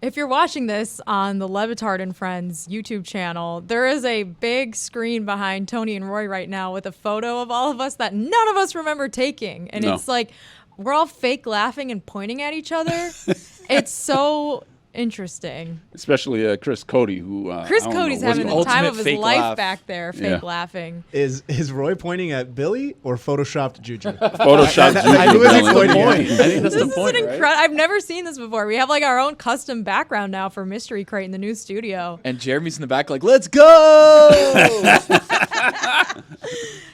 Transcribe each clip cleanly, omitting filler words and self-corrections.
If you're watching this on the LeBatard and Friends YouTube channel, there is a big screen behind Tony and Roy right now with a photo of all of us that none of us remember taking. And it's like, we're all fake laughing and pointing at each other. It's so interesting. Especially Chris Cody, who Chris Cody's having the time of his life laugh. back there, fake laughing. Is Roy pointing at Billy or photoshopped Juju? Photoshopped Juju. I think that's the Billy. point. I think that's the This point, is an right? incredible. I've never seen this before. We have like our own custom background now for Mystery Crate in the new studio. And Jeremy's in the back like, let's go!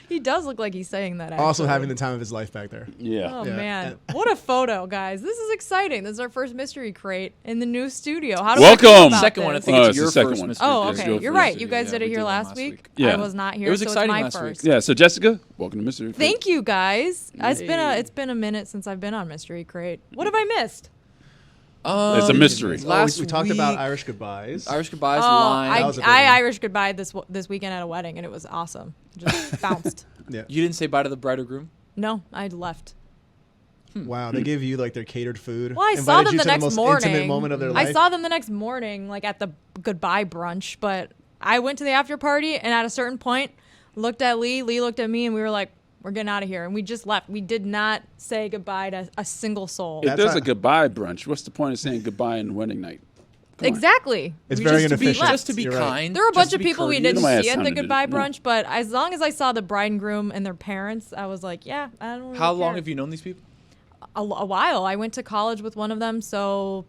He does look like he's saying that. Actually. Also having the time of his life back there. Yeah. Oh Yeah. man, what a photo, guys! This is exciting. This is our first Mystery Crate in the new studio. How do Welcome. we feel about Second one, I this? think Oh, it's it's your the second first one. mystery. Oh, It's okay. your You're first right. one. You guys did it we here one last week. Yeah. I was not here. It was so exciting it's my last week. first. Yeah. So Jessica, welcome to Mystery Crate. Thank you, guys. It's been a minute since I've been on Mystery Crate. What have I missed? It's a mystery. Last we talked about week- Irish goodbyes. Irish goodbyes, Oh, line. That was a big I one. Irish goodbye this weekend at a wedding, and it was awesome. Just bounced. Yeah. You didn't say bye to the bride or groom? No, I left. Wow, they gave you like their catered food. Well, I saw Invited them you the to next most morning. intimate moment of their life. I saw them the next morning, like at the goodbye brunch. But I went to the after party, and at a certain point, looked at Lee. Lee looked at me, and we were like, "We're getting out of here." And we just left. We did not say goodbye to a single soul. If That's there's how- a goodbye brunch, what's the point of saying goodbye on wedding night? Come on. Exactly. It's We very just inefficient. Just to be You're right. kind. There were a just bunch to of be people we courteous. didn't My ass see at the sounded goodbye it. No. brunch, but as long as I saw the bride and groom and their parents, I was like, yeah, I don't really How long care. have you known these people? A while. I went to college with one of them, so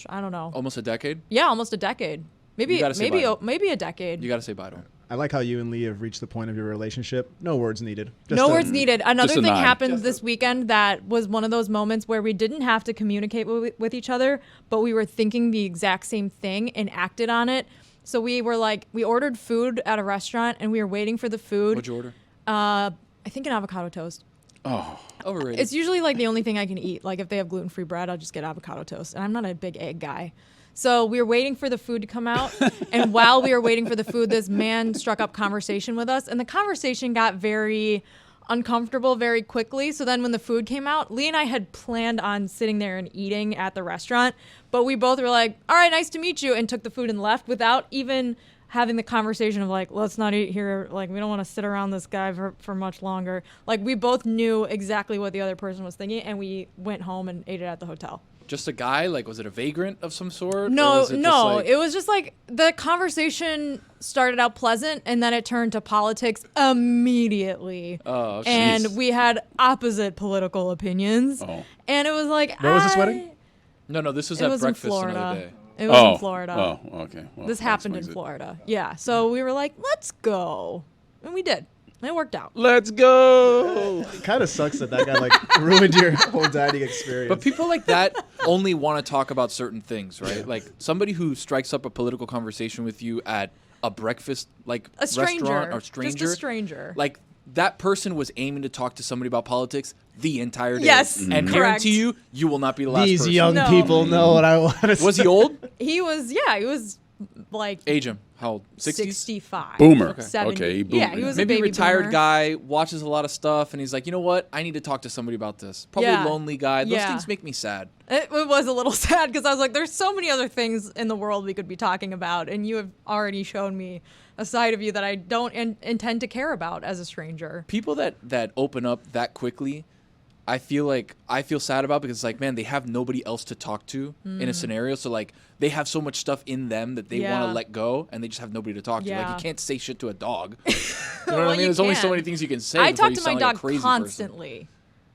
I don't know. Almost a decade? Yeah, almost a decade. Maybe You gotta say bye. maybe a decade. You got to say bye to them. I like how you and Lee have reached the point of your relationship. No words needed. No a- words needed. Another Just a thing nod. happened this weekend that was one of those moments where we didn't have to communicate with each other, but we were thinking the exact same thing and acted on it. So we were like, we ordered food at a restaurant and we were waiting for the food. What'd you order? I think an avocado toast. Oh, Overrated. It's usually like the only thing I can eat. Like if they have gluten-free bread, I'll just get avocado toast. And I'm not a big egg guy. So we were waiting for the food to come out. And while we were waiting for the food, this man struck up conversation with us. And the conversation got very uncomfortable very quickly. So then when the food came out, Lee and I had planned on sitting there and eating at the restaurant. But we both were like, all right, nice to meet you, and took the food and left without even having the conversation of like, let's not eat here. Like, we don't want to sit around this guy for much longer. Like, we both knew exactly what the other person was thinking, and we went home and ate it at the hotel. Just a guy? Like, was it a vagrant of some sort? Or No, was it just no. like- It was just like the conversation started out pleasant, and then it turned to politics immediately. Oh, and jeez. we had opposite political opinions. Oh. And it was like, Where was this wedding? No, this was It at was in breakfast another Florida. day. It was oh, in Florida. Oh, okay. Well, This that happened in explains it. Florida. Yeah. So we were like, let's go. And we did. It worked out. Let's go. It kind of sucks that guy like ruined your whole dining experience. But people like that only want to talk about certain things, right? Like somebody who strikes up a political conversation with you at a breakfast, like A stranger. restaurant or stranger. Just a stranger. Like that person was aiming to talk to somebody about politics the entire day. Yes, and correct. guarantee you will not be the last these person. young No. people know what I want to say. Was he old? He was like Age him. How old? 60s? 65. Boomer. Okay. 70. Okay, boomer. Yeah, he was Maybe a baby retired boomer. guy, watches a lot of stuff, and he's like, you know what? I need to talk to somebody about this. Probably Yeah. lonely guy. Those Yeah. things make me sad. It was a little sad because I was like, there's so many other things in the world we could be talking about, and you have already shown me a side of you that I don't intend to care about as a stranger. People that open up that quickly, I feel sad about because like, man, they have nobody else to talk to in a scenario. So like they have so much stuff in them that they want Yeah. to let go and they just have nobody to talk to. Like Yeah. you can't say shit to a dog. You know what Well, I mean? you There's only so can. many things you can say. I before talk you to my sound like a dog crazy constantly.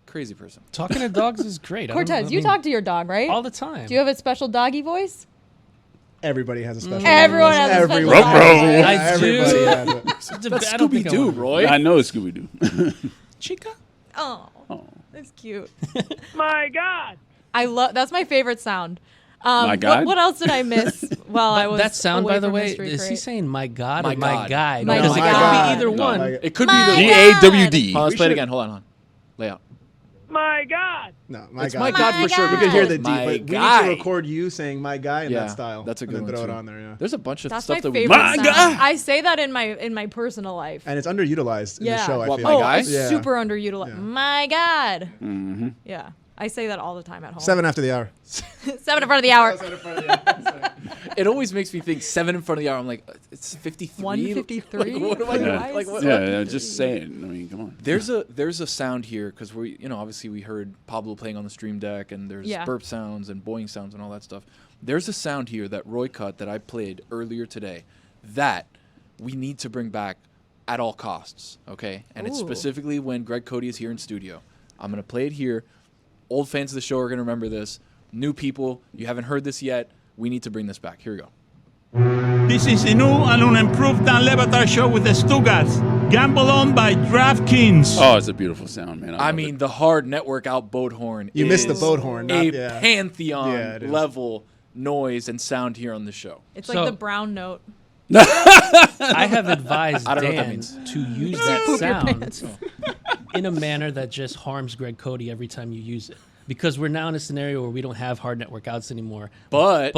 Crazy person. Talking to dogs is great. Cortez, you talk to your dog, right? all the time. Do you have a special doggy voice? Everybody has a special. Everyone voice. has a special Everyone. doggy voice. I Everybody do. has it. That's I don't think I Scooby-Doo, wanna- Roy. I know Scooby Doo. Chica. Oh, Oh. that's cute. My God. That's my favorite sound. My God? What else did I miss while I was That sound, away by the from way, Mystery is he Crate? saying "my God" My or "my God. guy"? My Because it God. could be either No. one. My- It could be My the. GAWD. Hold on, let's We play it should- again. Hold on. Lay out. My God. No, my It's God. my God for sure. We could hear the deep, My but we need guy. to record you saying "my guy" in Yeah, that style. that's a and good then one, throw it too. on there. Yeah, There's a bunch of That's stuff my that we. favorite My sound. God. I say that in my personal life. and it's underutilized in Yeah. the show. I What, feel. my Oh, guy? it's Yeah. super underutilized. Yeah. My God. Mm-hmm. Yeah. I say that all the time at home. 7 after the hour. 7 in front of the hour. It always makes me think 7 in front of the hour. I'm like, it's 53. 153. Like, what am I doing? Yeah. Like, what? Yeah, just saying. I mean, come on. There's a sound here because obviously we heard Pablo playing on the stream deck, and there's burp sounds and boing sounds and all that stuff. There's a sound here that Roy cut that I played earlier today that we need to bring back at all costs, okay? And it's specifically when Greg Cody is here in studio. I'm going to play it here. Old fans of the show are going to remember this. New people, you haven't heard this yet. We need to bring this back. Here we go. This is a new and unimproved Dan Le Batard Show with the Stugotz. Gamble on by DraftKings. Oh, it's a beautiful sound, man. I mean, the hard network out boat horn. You missed the boat horn. A Yeah. pantheon level noise and sound here on the show. It's So- like the brown note. I have advised I don't know what that Dan means. to use that sound in a manner that just harms Greg Cody every time you use it. Because we're now in a scenario where we don't have hard network outs anymore. But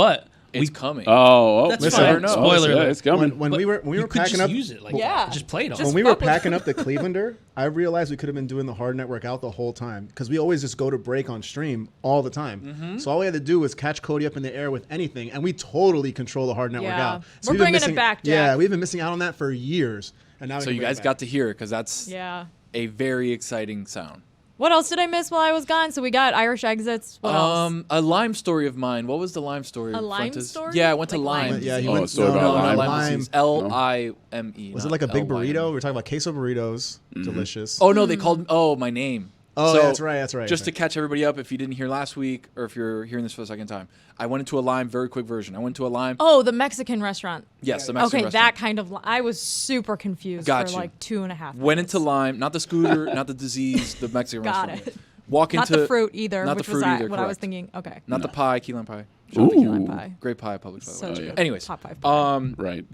it's we coming. That's listen, fine. no. Spoiler alert. it's coming. When we were you could packing just up, use it. Like, Yeah. just play it on. Just when we were fuck with packing up the Clevelander, I realized we could have been doing the hard network out the whole time because we always just go to break on stream all the time. So all we had to do was catch Cody up in the air with anything, and we totally control the hard network Yeah. out. We're we've been bringing it back, Jack. Yeah, we've been missing out on that for years, and now we So can you bring it guys back. got to hear it because that's Yeah. a very exciting sound. What else did I miss while I was gone? So we got Irish exits. What else? A Lime story of mine. What was the Lime story? A Lime Fuentes? story? Yeah, I went to Like Lime. Lime Yeah, he Oh, went. a story about Lime. Lime. disease. Lime. Was it like a big burrito? We were talking about queso burritos. Delicious. Oh no, they called my name. Oh, So, that's right. That's right. Just to catch everybody up, if you didn't hear last week, or if you're hearing this for the second time, I went into a Lime. Very quick version. I went to a Lime. Oh, the Mexican restaurant. Yes, the Mexican Okay, restaurant. that kind of. I was super confused Got for you. like 2.5 Went minutes. into Lime, not the scooter, not the disease, the Mexican Got restaurant. it. Walk Not into the fruit either, not the which fruit was either, what I was correct. thinking. Okay. not the pie, key lime pie. Shout out to key Ooh. lime pie. Great pie, Publix. By the way. Such yeah. a Anyways, top 5 pie. Right.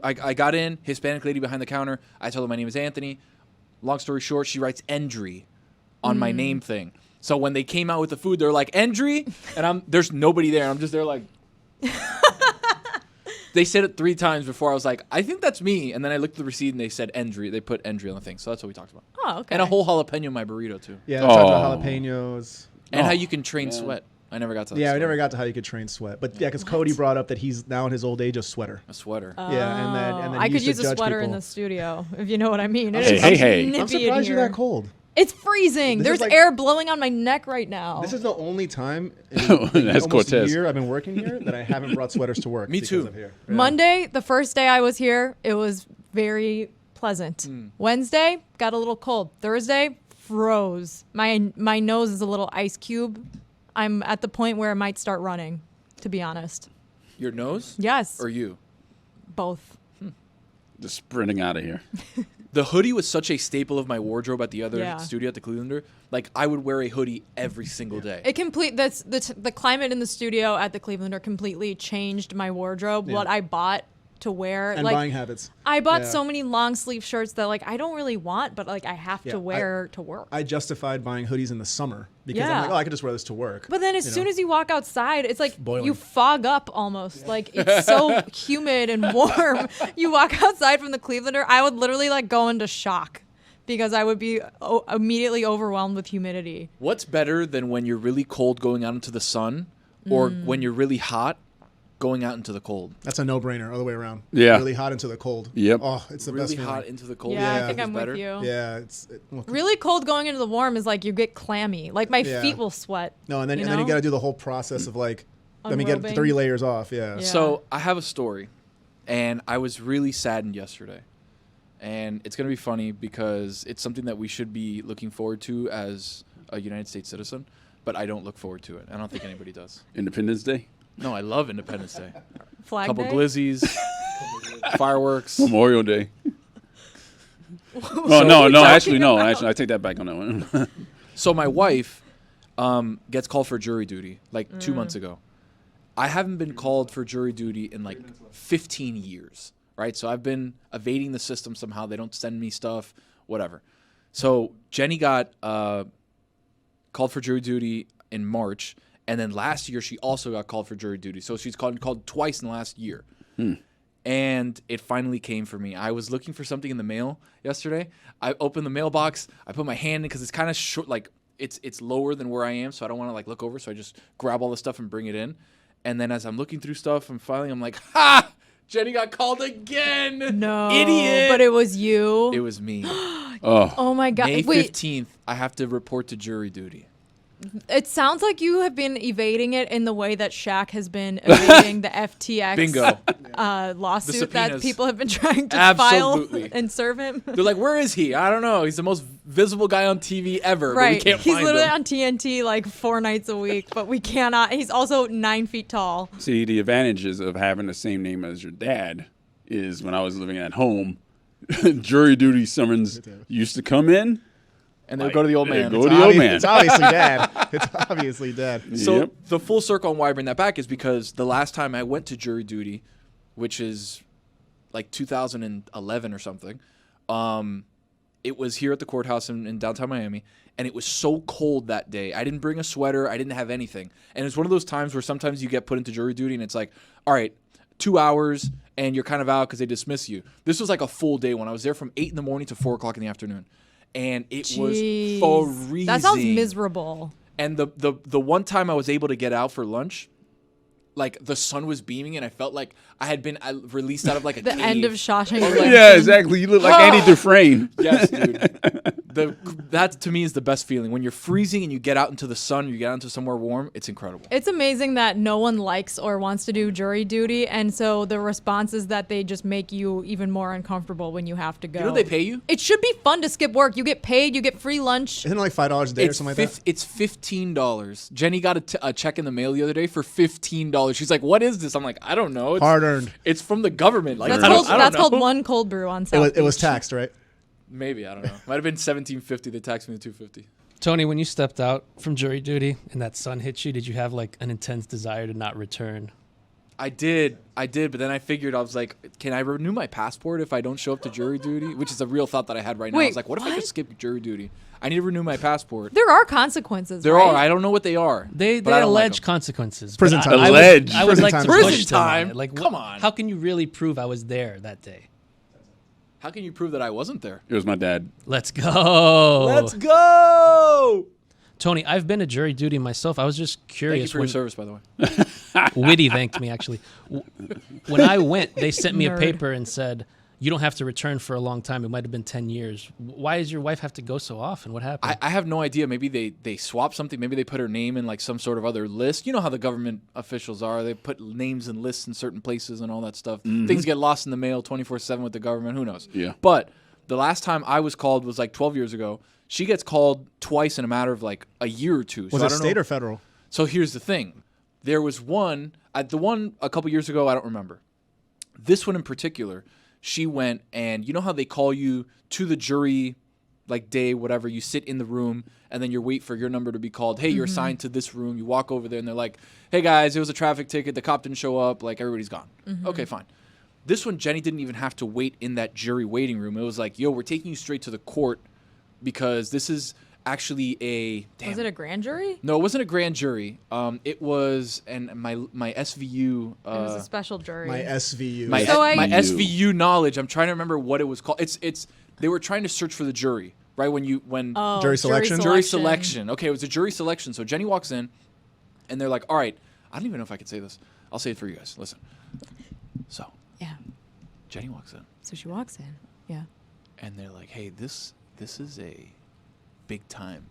I got in, Hispanic lady behind the counter. I told her my name is Anthony. Long story short, she writes Endry on my name thing. So when they came out with the food, they're like Endry, and there's nobody there. I'm just there like. They said it 3 times before I was like, I think that's me. And then I looked at the receipt and they said Endry. They put Endry on the thing. So that's what we talked about. Oh, okay. And a whole jalapeno in my burrito too. Yeah, we talked about Oh. jalapenos. And how you can train sweat. I never got to that. Yeah, we story. never got to how you could train sweat, but yeah, because Cody brought up that he's now in his old age a sweater. A sweater. Yeah, and then I he could used to use a judge sweater in people. the studio, if you know what I mean. It Hey, is hey, hey. nippy I'm in surprised you're here. that cold. It's freezing. This There's is like- air blowing on my neck right now. This is the only time in That's almost Cortes. a year I've been working here that I haven't brought sweaters to work. Me because too. of here. Yeah. Monday, the first day I was here, it was very pleasant. Wednesday, got a little cold. Thursday, froze. My nose is a little ice cube. I'm at the point where I might start running, to be honest. Your nose? Yes, Or you? both. Just sprinting out of here. The hoodie was such a staple of my wardrobe at the other Yeah. studio at the Clevelander. Like I would wear a hoodie every single day. The climate in the studio at the Clevelander completely changed my wardrobe. Yeah. What I bought to wear, And like buying habits. I bought Yeah. so many long sleeve shirts that like I don't really want, but like I have Yeah, to wear to work. I justified buying hoodies in the summer because Yeah. I'm like, oh, I could just wear this to work. But then as soon as you walk outside, it's like Boiling. you fog up almost. Like it's so humid and warm. You walk outside from the Clevelander, I would literally like go into shock because I would be immediately overwhelmed with humidity. What's better than when you're really cold going out into the sun, or when you're really hot going out into the cold? That's a no-brainer all the way around. Yeah. Really hot into the cold. Yep. Oh, it's the Really best hot feeling. into the cold. Yeah, Yeah, I think is I'm better. with you. Yeah, Really cold going into the warm is like you get clammy. Like my Yeah. feet will sweat. no, and then you you know? got to do the whole process of like, let me get Unrobing. 3 layers off. Yeah. Yeah. So I have a story, and I was really saddened yesterday. And it's going to be funny because it's something that we should be looking forward to as a United States citizen, but I don't look forward to it. I don't think anybody does. Independence Day, No, I love Independence Day. Flag Couple day. glizzies, fireworks. Memorial Day. No. Actually, I take that back on that one. So my wife gets called for jury duty like 2 months ago. I haven't been called for jury duty in like 15 years, right? So I've been evading the system somehow. They don't send me stuff, whatever. So Jenny got called for jury duty in March, and then last year she also got called for jury duty. So she's called twice in the last year. And it finally came for me. I was looking for something in the mail yesterday. I opened the mailbox. I put my hand in because it's kind of short, like it's lower than where I am, so I don't want to like look over. So I just grab all the stuff and bring it in. And then as I'm looking through stuff and filing, I'm like, ha! Jenny got called again. No, idiot. But it was you. It was me. Oh my God! May Wait, 15th, I have to report to jury duty. it sounds like you have been evading it in the way that Shaq has been evading the FTX Bingo. lawsuit that subpoenas. people have been trying to Absolutely. file and serve him. They're like, where is he? I don't know. He's the most visible guy on TV ever, Right. but we can't He's find literally him. on TNT like 4 nights a week, but we cannot. He's also 9 feet tall. See, the advantages of having the same name as your dad is when I was living at home, jury duty summons used to come in. And they'll go to the old man. Go to the old man. It's obviously dad. It's obviously dad. So Yep. the full circle on why I bring that back is because the last time I went to jury duty, which is like 2011 or something, it was here at the courthouse in downtown Miami, and it was so cold that day. I didn't bring a sweater. I didn't have anything. And it's one of those times where sometimes you get put into jury duty, and it's like, all right, 2 hours, and you're kind of out because they dismiss you. This was like a full day when I was there from 8 in the morning to 4 o'clock in the afternoon. And it Jeez. was freezing. That sounds miserable. And the one time I was able to get out for lunch, like the sun was beaming, and I felt like I had been released out of like a The cave. end of Shawshank Like, Redemption. Yeah, exactly. You look like Andy Dufresne. Yes, dude. That to me is the best feeling when you're freezing and you get out into the sun, you get out into somewhere warm. It's incredible. It's amazing that no one likes or wants to do jury duty, and so the response is that they just make you even more uncomfortable when you have to go. You know they pay you? It should be fun to skip work. You get paid, you get free lunch. Isn't it like $5 a day or something like that? It's $15. Jenny got a check in the mail the other day for $15. She's like, "What is this?" I'm like, "I don't know. It's Hard earned. It's from the government." Like That's I called don't that's know. called one cold brew on South It was Beach. taxed, right? Maybe I don't know. Might have been $17.50. They taxed me to $2.50. Tony, when you stepped out from jury duty and that sun hit you, did you have like an intense desire to not return? I did, but then I figured, I was like, can I renew my passport if I don't show up to jury duty? Which is a real thought that I had right now. I Wait, was like, what if I what? just skip jury duty? I need to renew my passport. There are consequences. There right? are. I don't know what they are. They but I don't like allege them. consequences. Prison but time. I Allege. would Prison like time to is push Prison them on time? it. Like, Come on. How can you really prove I was there that day? How can you prove that I wasn't there? It was my dad. Let's go. Let's go. Tony, I've been to jury duty myself. I was just Thank you curious. for your service, by the way. Witty thanked me, actually. When I went, they sent me a Nerd. paper and said, you don't have to return for a long time. It might have been 10 years. Why does your wife have to go so often? What happened? I have no idea. Maybe they swapped something. Maybe they put her name in like some sort of other list. You know how the government officials are. They put names and lists in certain places and all that stuff. Things get lost in the mail 24/7 with the government. Who knows? Yeah. But the last time I was called was like 12 years ago. She gets called twice in a matter of like a year or two. Was so it I don't state know. or federal? So here's the thing. There was one, the one a couple years ago, I don't remember. This one in particular, she went and you know how they call you to the jury, like day, whatever, you sit in the room and then you wait for your number to be called. Hey, you're assigned to this room. You walk over there and they're like, hey guys, it was a traffic ticket. The cop didn't show up. Like everybody's gone. Okay, fine. This one, Jenny didn't even have to wait in that jury waiting room. It was like, yo, we're taking you straight to the court because this is actually a damn. Was it a grand jury? No, it wasn't a grand jury. It was, and my SVU. It was a special jury. My SVU. My, So I- my SVU knowledge. I'm trying to remember what it was called. It's they were trying to search for the jury, right? When Oh, Jury selection? jury selection. Okay, it was a jury selection. So Jenny walks in, and they're like, all right, I don't even know if I can say this. I'll say it for you guys. Listen. So Yeah. Jenny walks in, So she walks in. Yeah. and they're like, hey, this is a big time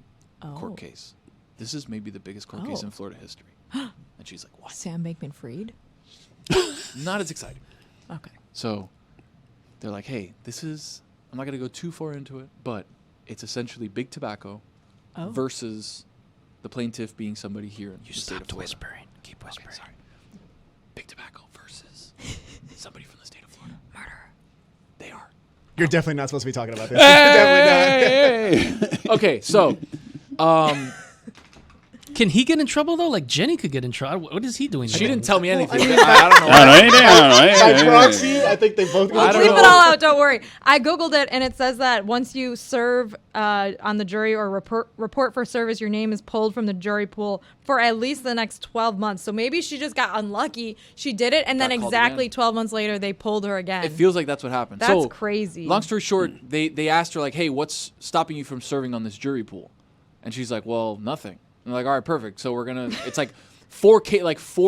Oh. court case. This is maybe the biggest court case Oh. in Florida history. And she's like, what? Sam Bankman-Fried. Not as exciting. Okay. So they're like, hey, this is, I'm not going to go too far into it, but it's essentially big tobacco Oh. versus the plaintiff being somebody here in the state of Florida. whispering. Keep whispering. Okay, sorry. Big tobacco versus somebody from the state of Florida. Murder. They are. You're definitely not supposed to be talking about this. Definitely not. Okay, so Can he get in trouble, though? Like, Jenny could get in trouble. What is he doing? she there? didn't tell me anything. I mean, I don't know. I don't know anything. I don't know By anything. proxy, I think they both I got don't Leave know. it all out. Don't worry. I googled it, and it says that once you serve on the jury or report for service, your name is pulled from the jury pool for at least the next 12 months. So maybe she just got unlucky. She did it, and then Got called exactly again. 12 months later, they pulled her again. It feels like that's what happened. That's So, crazy. Long story short, they asked her like, "Hey, what's stopping you from serving on this jury pool?" And she's like, well, nothing. And I'm like, all right, perfect. So we're gonna. It's like 4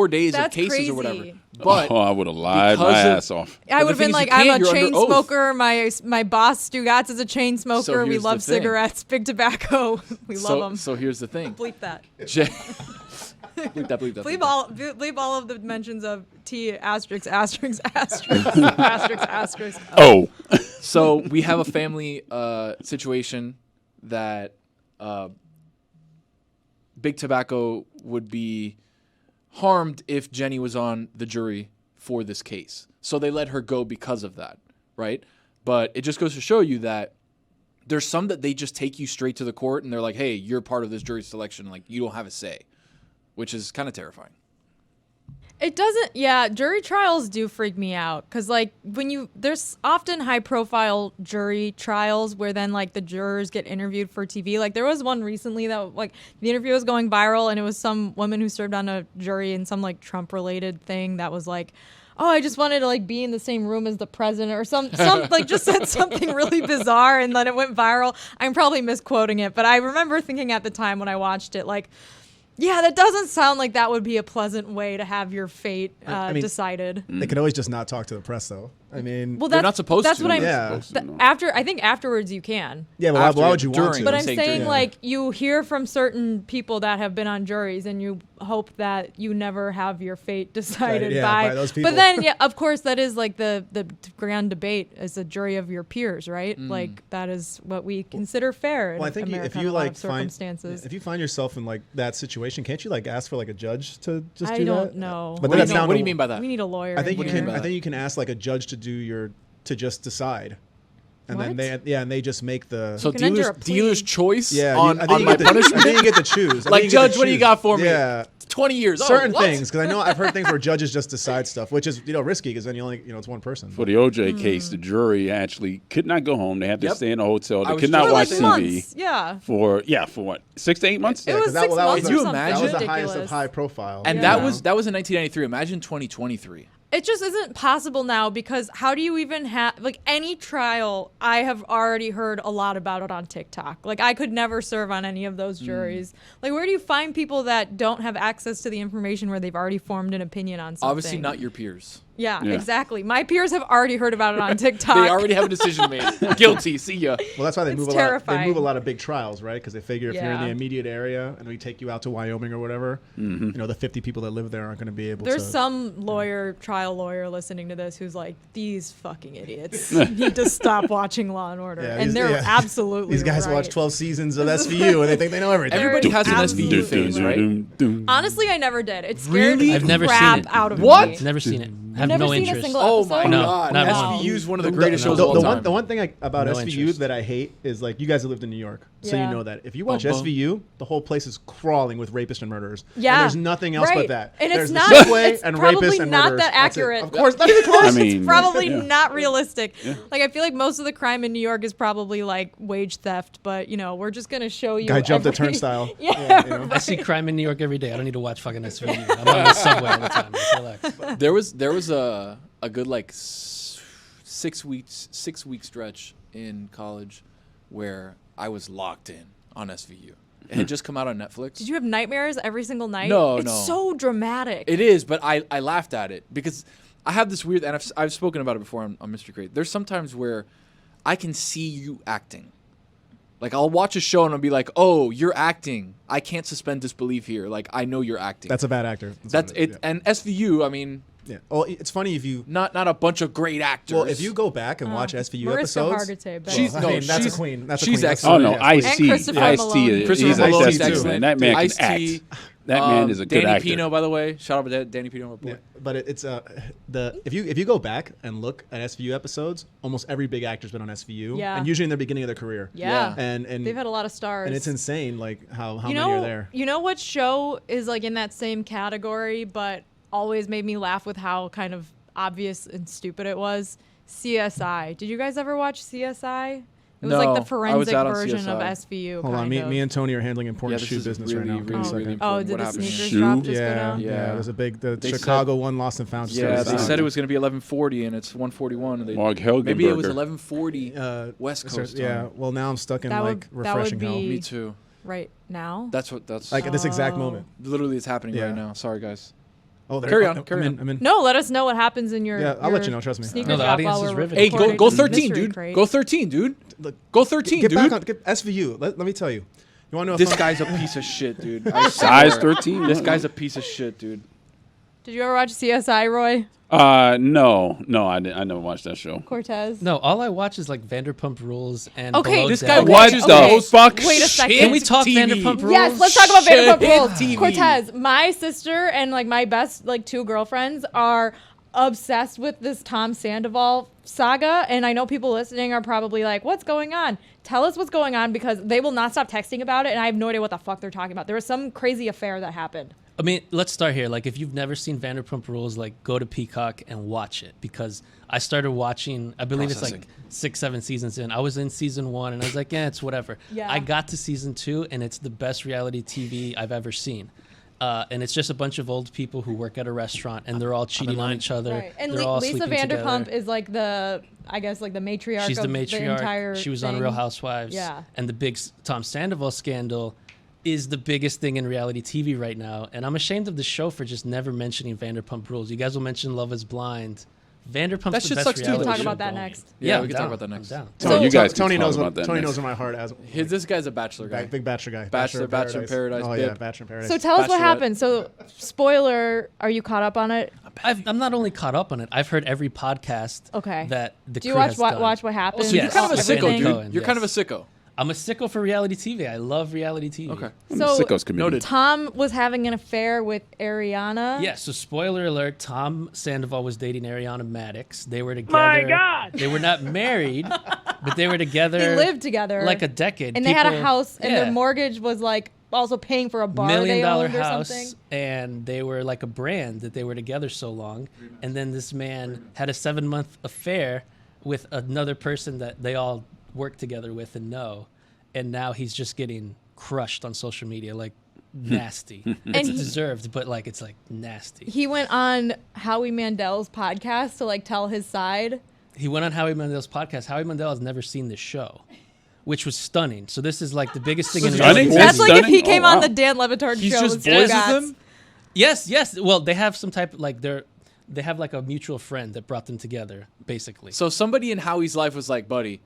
days That's of cases crazy. or whatever. But I would have lied my ass off. I would have thing been is, like, you I'm can't, a you're chain under oath. smoker. My boss Stugotz is a chain smoker. We here's love the thing. cigarettes, big tobacco. We love them. So here's the thing. Bleep that. Bleep that. Bleep all of the mentions of T asterisk asterisk asterisk asterisk asterisk. Oh. So we have a family situation that Big Tobacco would be harmed if Jenny was on the jury for this case. So they let her go because of that, right? But it just goes to show you that there's some that they just take you straight to the court and they're like, hey, you're part of this jury selection. Like, you don't have a say, which is kind of terrifying. It doesn't, yeah, jury trials do freak me out because, like, there's often high profile jury trials where then, like, the jurors get interviewed for TV. Like, there was one recently that, like, the interview was going viral and it was some woman who served on a jury in some, like, Trump related thing that was like, oh, I just wanted to, like, be in the same room as the president or some like, just said something really bizarre and then it went viral. I'm probably misquoting it, but I remember thinking at the time when I watched it, like, yeah, that doesn't sound like that would be a pleasant way to have your fate decided. They could always just not talk to the press, though. I mean, Well, They're not supposed that's to. what I'm. Yeah. I think afterwards you can. yeah, but why would you want during. to? But I'm saying saying, during. like, you hear from certain people that have been on juries, and you hope that you never have your fate decided by those people. But then, yeah, of course, that is like the grand debate as a jury of your peers, right? Like, that is what we consider fair. Well, I in think America if in you a lot like of circumstances. if you find yourself in like that situation, can't you like ask for like a judge to just I do don't that? know. But What then do that's you mean by that? We need a lawyer. I think in you here. can. I think you can ask like a judge to just decide, and What? then they just make the. So You can enter a dealer's plea. choice yeah, on I think my you get to, punishment? I think you get to choose. I Like, think you get Judge, to what do you choose. got for me? Yeah. 20 years. Certain oh, what? things, because I know I've heard things where judges just decide stuff, which is risky, because then you only it's one person. For the OJ case, the jury actually could not go home. They had to Yep. stay in a hotel. I They was could just not gonna watch say TV months. Yeah. for what 6 to 8 months. It was 'cause that- 6 well, that months was or the- something imagine? that was the ridiculous. highest of high profile. And Yeah. that was in 1993. Imagine 2023. It just isn't possible now because how do you even have like any trial? I have already heard a lot about it on TikTok. Like I could never serve on any of those juries. Like where do you find people that don't have access to the information where they've already formed an opinion on something? Obviously not your peers. Yeah, Yeah. exactly. My peers have already heard about it on TikTok. They already have a decision made. Guilty. See ya. Well, that's why they It's move a lot. They terrifying. move a lot of big trials, right? Because they figure if you're in Yeah. the immediate area and we take you out to Wyoming or whatever, the 50 people that live there aren't going to be able There's to. some trial lawyer listening to this who's like, these fucking idiots need to stop watching Law and Order. Yeah, and these- they're yeah. absolutely These guys right. watch 12 seasons of SVU and they think they know everything. Everybody has an absolutely SVU phase, right? Honestly, I never did. It scared Really? the I've never crap seen it. out of What? me. Never seen it. Have Never no seen interest. a single Oh episode? my No, god. not SVU is one of the The- greatest shows the, of all the time. one, the one thing about No SVU interest. that I hate is like you guys have lived in New York, so Yeah. you know that if you watch Bum, bum. SVU, the whole place is crawling with rapists and murderers. Yeah. and there's nothing else right. but that. And There's it's the not. subway It's and probably rapists and not murderers. that That's it. accurate. Of course, not even close. I mean, It's probably yeah. not realistic. Like I feel like most of the crime in New York is probably like wage theft, but we're just gonna show you. Guy jumped a every- turnstile. Yeah, you know. I see crime in New York every day. I don't need to watch fucking SVU. I'm on the subway all the time. Just relax. There was a good like 6 week stretch in college where I was locked in on SVU. It had just come out on Netflix. Did you have nightmares every single night? No, it's no. so dramatic. It is, but I laughed at it because I have this weird, and I've spoken about it before on Mr. Great. There's sometimes where I can see you acting. Like I'll watch a show and I'll be like, "Oh, you're acting. I can't suspend disbelief here. Like I know you're acting." That's a bad actor. That's what it. Yeah. And SVU, I mean, Yeah. Well, it's funny if you. not a bunch of great actors. Well, if you go back and watch SVU Mariska episodes, Hargitay, but- She's- well, no, I mean, that's she's- a queen. That's a she's queen. excellent. Oh no, Yeah. Ice-T. Christopher Ice-T Malone. is Christopher he's Malone is excellent. excellent. That man can Ice-T, act. That man is a good Danny actor. Pino, by the way. Shout out to Danny Pino. Yeah, but it's if you go back and look at SVU episodes, almost every big actor's been on SVU, Yeah. and usually in the beginning of their career. yeah. and They've had a lot of stars. and it's insane, like how you many know, are there. You know what show is like in that same category, but always made me laugh with how kind of obvious and stupid it was? CSI. Did you guys ever watch CSI? It was like No, the I was forensic out on version of CSI. SVU. Hold on, kind of. me and Tony are handling important this shoe is business really, right now. Give me a really, second. really Oh, important. did What the happened here? sneakers Shoe? drop just go Yeah, down? yeah. There's a big the They Chicago one lost and found. Yeah, just they started said it was going to be 11:40 and it's 1:41. And Mark Helgenberger. maybe it was 11:40 West so- Coast Yeah, time. well now I'm stuck in That like would- that would refreshing hell. be- Me too. right now. That's Like at this exact moment. literally it's happening Yeah. right now. Sorry, guys. Oh, there. Carry on, I'm carry in, on. I'm in. No, let us know what happens in your. Yeah, I'll let your you know, trust me. sneaker No, the shop audience while is we're riveted. Hey, go recording go this 13, mystery dude. crate. Go 13, dude. Look, Go 13, get dude. back on. Get SVU. Let me tell you. You want to know? This if guy's a piece of shit, dude. I Size swear. 13. This guy's a piece of shit, dude. Did you ever watch CSI, Roy? No, I never watched that show. Cortez? No, all I watch is like Vanderpump Rules and Okay, Below This Deck. guy Okay, watches What okay. the fuck? Wait a second. Can we talk TV. Vanderpump Rules? Yes, let's talk about Shit Vanderpump Rules. TV. Cortez, my sister and like my best like 2 girlfriends are obsessed with this Tom Sandoval saga, and I know people listening are probably like, what's going on? Tell us what's going on, because they will not stop texting about it, and I have no idea what the fuck they're talking about. There was some crazy affair that happened. I mean, let's start here. Like, if you've never seen Vanderpump Rules, like, go to Peacock and watch it, because I started watching, I believe it's like 6-7 seasons in. I was in season 1 and I was like, yeah, it's whatever. Yeah. I got to season 2 and it's the best reality TV I've ever seen. And it's just a bunch of old people who work at a restaurant and they're all cheating on each other. Right. And They're all Lisa sleeping Vanderpump together. is like the, I guess, like the matriarch She's the of the entire matriarch. She was on thing. Real Housewives. Yeah. And the big Tom Sandoval scandal is the biggest thing in reality TV right now. And I'm ashamed of the show for just never mentioning Vanderpump Rules. You guys will mention Love is Blind. Vanderpump's That the shit best sucks too, reality though. We'll talk show about that going. next. Yeah, I'm we can talk down. about that I'm next. down. Oh, you guys Tony can knows talk what about that Tony next. knows what my heart has. This guy's a bachelor guy. Big bachelor guy. Bachelor in Paradise, Oh yeah, bib. Bachelor in Paradise. So tell us what Bachelorette. happened. So, spoiler, are you caught up on it? I'm not only caught up on it. I've heard every podcast Okay. that the Do you crew watch has done. watch what happened? So you're Yes. kind of a sicko, Everything? dude. Cohen, You're kind of a yes. sicko. I'm a sicko for reality TV. I love reality TV. Okay. So Sickos committee. Noted. Tom was having an affair with Ariana. Yeah, so spoiler alert, Tom Sandoval was dating Ariana Madix. They were together. My God. They were not married, but they were together. They lived together. like a decade. And they had a People- house, and yeah. their mortgage was like also paying for a bar $1 million they owned or house, something. and they were like a brand that they were together so long. And then this man had a 7-month affair with another person that they all work together with and know. And now he's just getting crushed on social media, like nasty. It's he- deserved, but like it's like nasty. He went on Howie Mandel's podcast to like tell his side. He went on Howie Mandel's podcast. Howie Mandel has never seen this show, which was stunning. So this is like the biggest thing in Stunning? reality. That's That's like if he stunning? came Oh, on wow. the Dan Le Batard He's show. just with boys with Stugotz. him. Yes. Well, they have some type of like they have like a mutual friend that brought them together, basically. So somebody in Howie's life was like, buddy,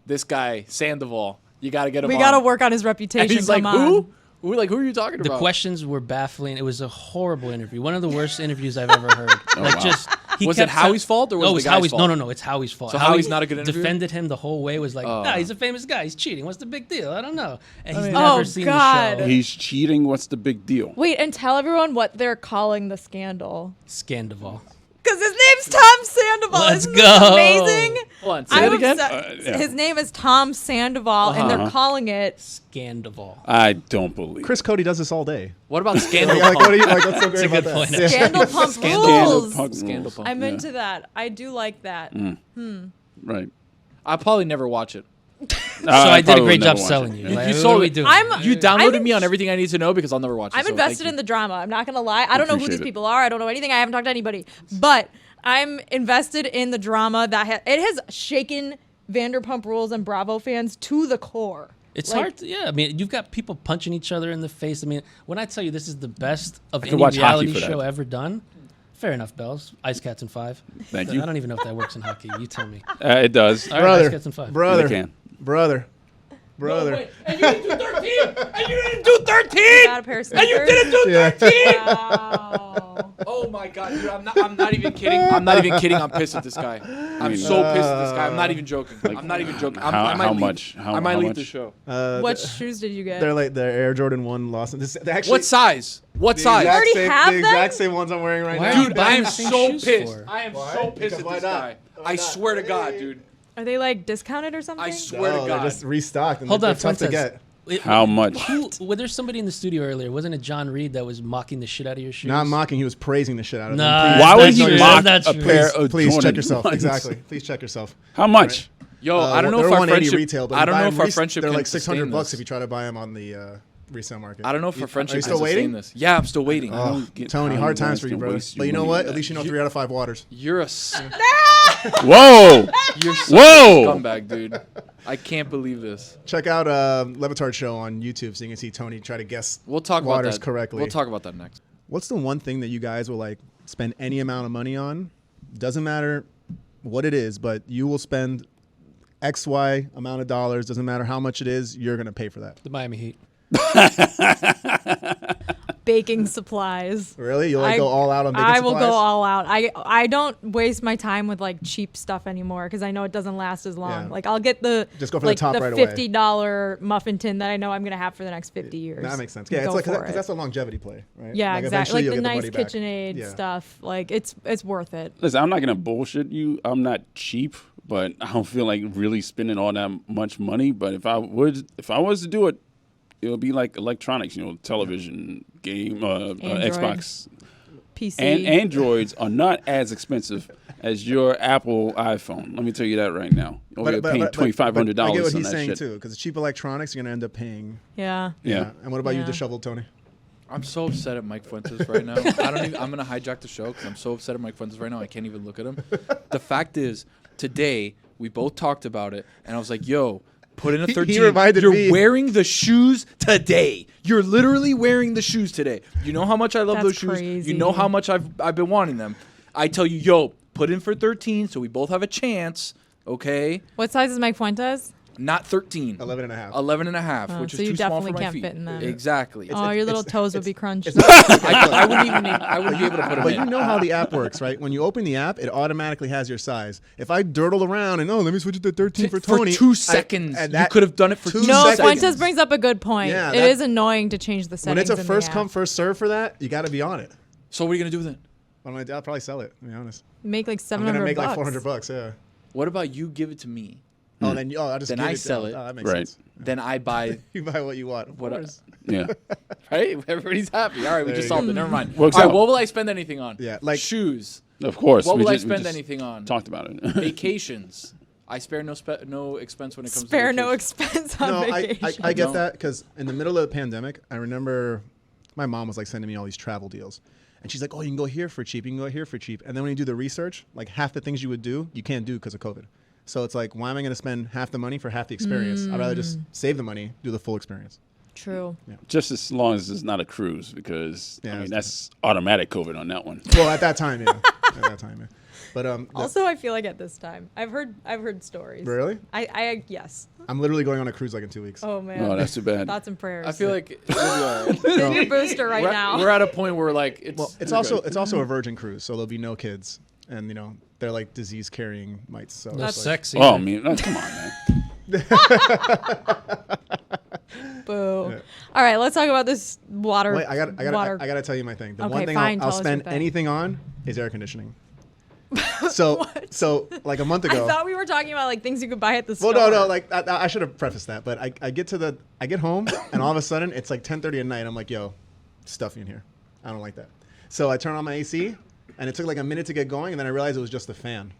this guy, Sandoval, you got to get him We on. got to work on his reputation. And he's like, Come who? on. Who? Like, who are you talking The about? questions were baffling. It was a horrible interview. One of the worst interviews I've ever heard. Like wow. just he Was it kept Howie's fault or was no, it it was the guy's Howie's fault? No, it's Howie's fault. So Howie Howie's not a good interviewer? defended him the whole way. Was like, Oh. nah, he's a famous guy. He's cheating. What's the big deal? I don't know. And he's Oh, never seen God. the show. He's cheating. What's the big deal? Wait, and tell everyone what they're calling the scandal. Scandival. Because his name's Tom Sandoval. Let's Isn't this go. amazing? Hold on, say I'm it again. obsessed- Yeah. His name is Tom Sandoval, and they're calling it. Scandival. I don't believe. Chris Cody does this all day. What about Scandal Like, what do Pump? you, like, what's so great a about good that? point, Yeah. Scandal Pump Scandal rules. Pump Scandal rules. Pump. I'm Yeah. into that. I do like that. Right. I'll probably never watch it. So I did a probably great will never job watch selling it. you. Yeah. Like, You what sold are we it. doing? You downloaded I'm me on everything I need to know because I'll never watch it. I'm so invested thank in the drama. I'm not gonna lie. I don't know who Appreciate these it. people are. I don't know anything. I haven't talked to anybody, but I'm invested in the drama that it has shaken Vanderpump Rules and Bravo fans to the core. It's Like, hard to, yeah. I mean, you've got people punching each other in the face. I mean, when I tell you this is the best of I could any watch hockey reality for that. show ever done, fair enough, Bells. Ice Cats in 5. Thank you. I don't even know if that works in hockey. You tell me. It does. All right, Brother, Ice Cats in 5. brother, They can. brother. And you didn't do 13! And you didn't do 13! got a pair of sneakers. do Yeah. 13! Wow. Oh my god, dude, I'm not even kidding. I'm not even kidding. I'm pissed at this guy. I'm so pissed at this guy. I'm not even joking. I'm not even joking. I might how leave. much? I might how leave much? the show. What shoes did you get? They're like the Air Jordan 1 lost. They actually, What size? What the size? exact already same, have the exact them? same ones I'm wearing right Why now. are you Dude, buying I am the same so shoes pissed. for? I am Why? so pissed Because at why this not? guy. Why I not? swear to God, dude. Are they like discounted or something? I swear No, to they're God. just restocked and Hold they're on, tough to Fuentes. get. How much? Well, there's somebody in the studio earlier. Wasn't it John Reed that was mocking the shit out of your shoes? Not mocking, he was praising the shit out of Nah, them. Why would that's he true. mock That's a true. pair Please, of please check Jordan yourself. ones? Exactly. Please check yourself. How much? Yo, I don't know they're if our 180 friendship. retail, but I don't buy know them if our friendship. They're can like $600 sustain if you try to buy them on the resale market. I don't know if our friendship. Are you can still sustain waiting? This. Yeah, I'm still waiting. I Oh, don't get Tony, how hard you times guys for you, can bro. waste But your you know money what? like At that. least you know 3 out of 5 waters. You're a Whoa! you're such Whoa! a scumbag, dude. I can't believe this. Check out LeBatard Show on YouTube so you can see Tony try to guess We'll talk about waters that correctly. We'll talk about that next. What's the one thing that you guys will like spend any amount of money on? Doesn't matter what it is, but you will spend XY amount of dollars. Doesn't matter how much it is, you're going to pay for that. The Miami Heat. Baking supplies. Really? You'll like go all out on baking I supplies? will go all out. I don't waste my time with like cheap stuff anymore because I know it doesn't last as long. Yeah. Like I'll get the Just go for the top right away. $50 muffin tin that I know I'm gonna have for the next 50 years. That makes sense. Yeah, it's Go like for because it. that's a longevity play, right? Yeah, like exactly. eventually Like you'll the get nice money back. KitchenAid Yeah. stuff. Like it's worth it. Listen, I'm not gonna bullshit you. I'm not cheap, but I don't feel like really spending all that much money. But if I was to do it, it would be like electronics, television, game, Xbox. PC. And Androids are not as expensive as your Apple iPhone. Let me tell you that right now. You're paying $2,500 I get what on he's that saying shit. too, because cheap electronics, you're gonna end up paying. Yeah. Yeah. And what about you, Yeah. disheveled Tony? I'm so upset at Mike Fuentes right now. I'm gonna hijack the show because I'm so upset at Mike Fuentes right now. I can't even look at him. The fact is, today we both talked about it, and I was like, "Yo, put in a 13." He reminded You're me. wearing the shoes today. You're literally wearing the shoes today. You know how much I love That's those shoes. crazy. You know how much I've been wanting them. I tell you, yo, put in for 13, so we both have a chance. Okay, What size is Mike Fuentes? not 13. 11 and a half. 11 and a half, Oh, which so is you too small definitely for my can't feet. fit in them. Exactly. Oh, your little toes would it's- be crunched. I wouldn't even. I wouldn't be able to put them But in. you know how the app works, right? When you open the app, it automatically has your size. If I dirtle around and let me switch it to 13 for Tony, 2 seconds. and You that- could have done it for 2 2 No, seconds. Fuentes brings up a good point. Yeah, It that- is annoying to change the when settings. it's a in first the come app. first serve for that, you got to be on it. So what are you gonna do then? What am I? I'll probably sell it. To be honest, Make like I'm 700 gonna make bucks. like $400. Yeah. What about you give it to me? Oh, then I'll just Then give I it sell to, it. Oh, that makes Right. sense. Then I buy. You buy what you want. Of What I- course. Yeah. Right? Everybody's happy. All right, we There just you solved go. it. Never mind. Works All right, out. what will I spend anything on? Yeah, like- shoes, Of course. What we will I just- we spend just anything on? Talked about it. Vacations. I spare no expense when it comes Spare to no vacations. expense on No, vacation. I get No. that because in the middle of the pandemic, I remember my mom was like sending me all these travel deals. And she's like, oh, you can go here for cheap. You can go here for cheap. And then when you do the research, like half the things you would do, you can't do because of COVID. So it's like, why am I going to spend half the money for half the experience? I'd rather just save the money, do the full experience. True. Just as long as it's not a cruise, because Yeah, I mean that's that's automatic COVID on that one. Well, at that time, yeah. At that time, yeah. But Also, I feel like at this time, I've heard stories. Really? I yes. I'm literally going on a cruise like in 2 weeks. Oh man. Oh, that's too bad. Thoughts and prayers. I feel like we'll be all right. Get your booster right now. We're at a point where like it's. Well, it's we're also good. it's also a virgin cruise, so there'll be no kids, and they're like disease carrying mites. So That's it's like, sexy. Oh, man. Oh, come on, man. Boo. Yeah. All right, let's talk about this water. Wait, I water. gotta tell you my thing. The Okay, one thing fine, I'll tell us spend your thing. anything on is air conditioning. So like a month ago. I thought we were talking about like things you could buy at the Well, store. no, like I should have prefaced that, but I get home and all of a sudden it's like 10:30 at night. I'm like, yo, stuffy in here. I don't like that. So I turn on my AC and it took like a minute to get going, and then I realized it was just the fan.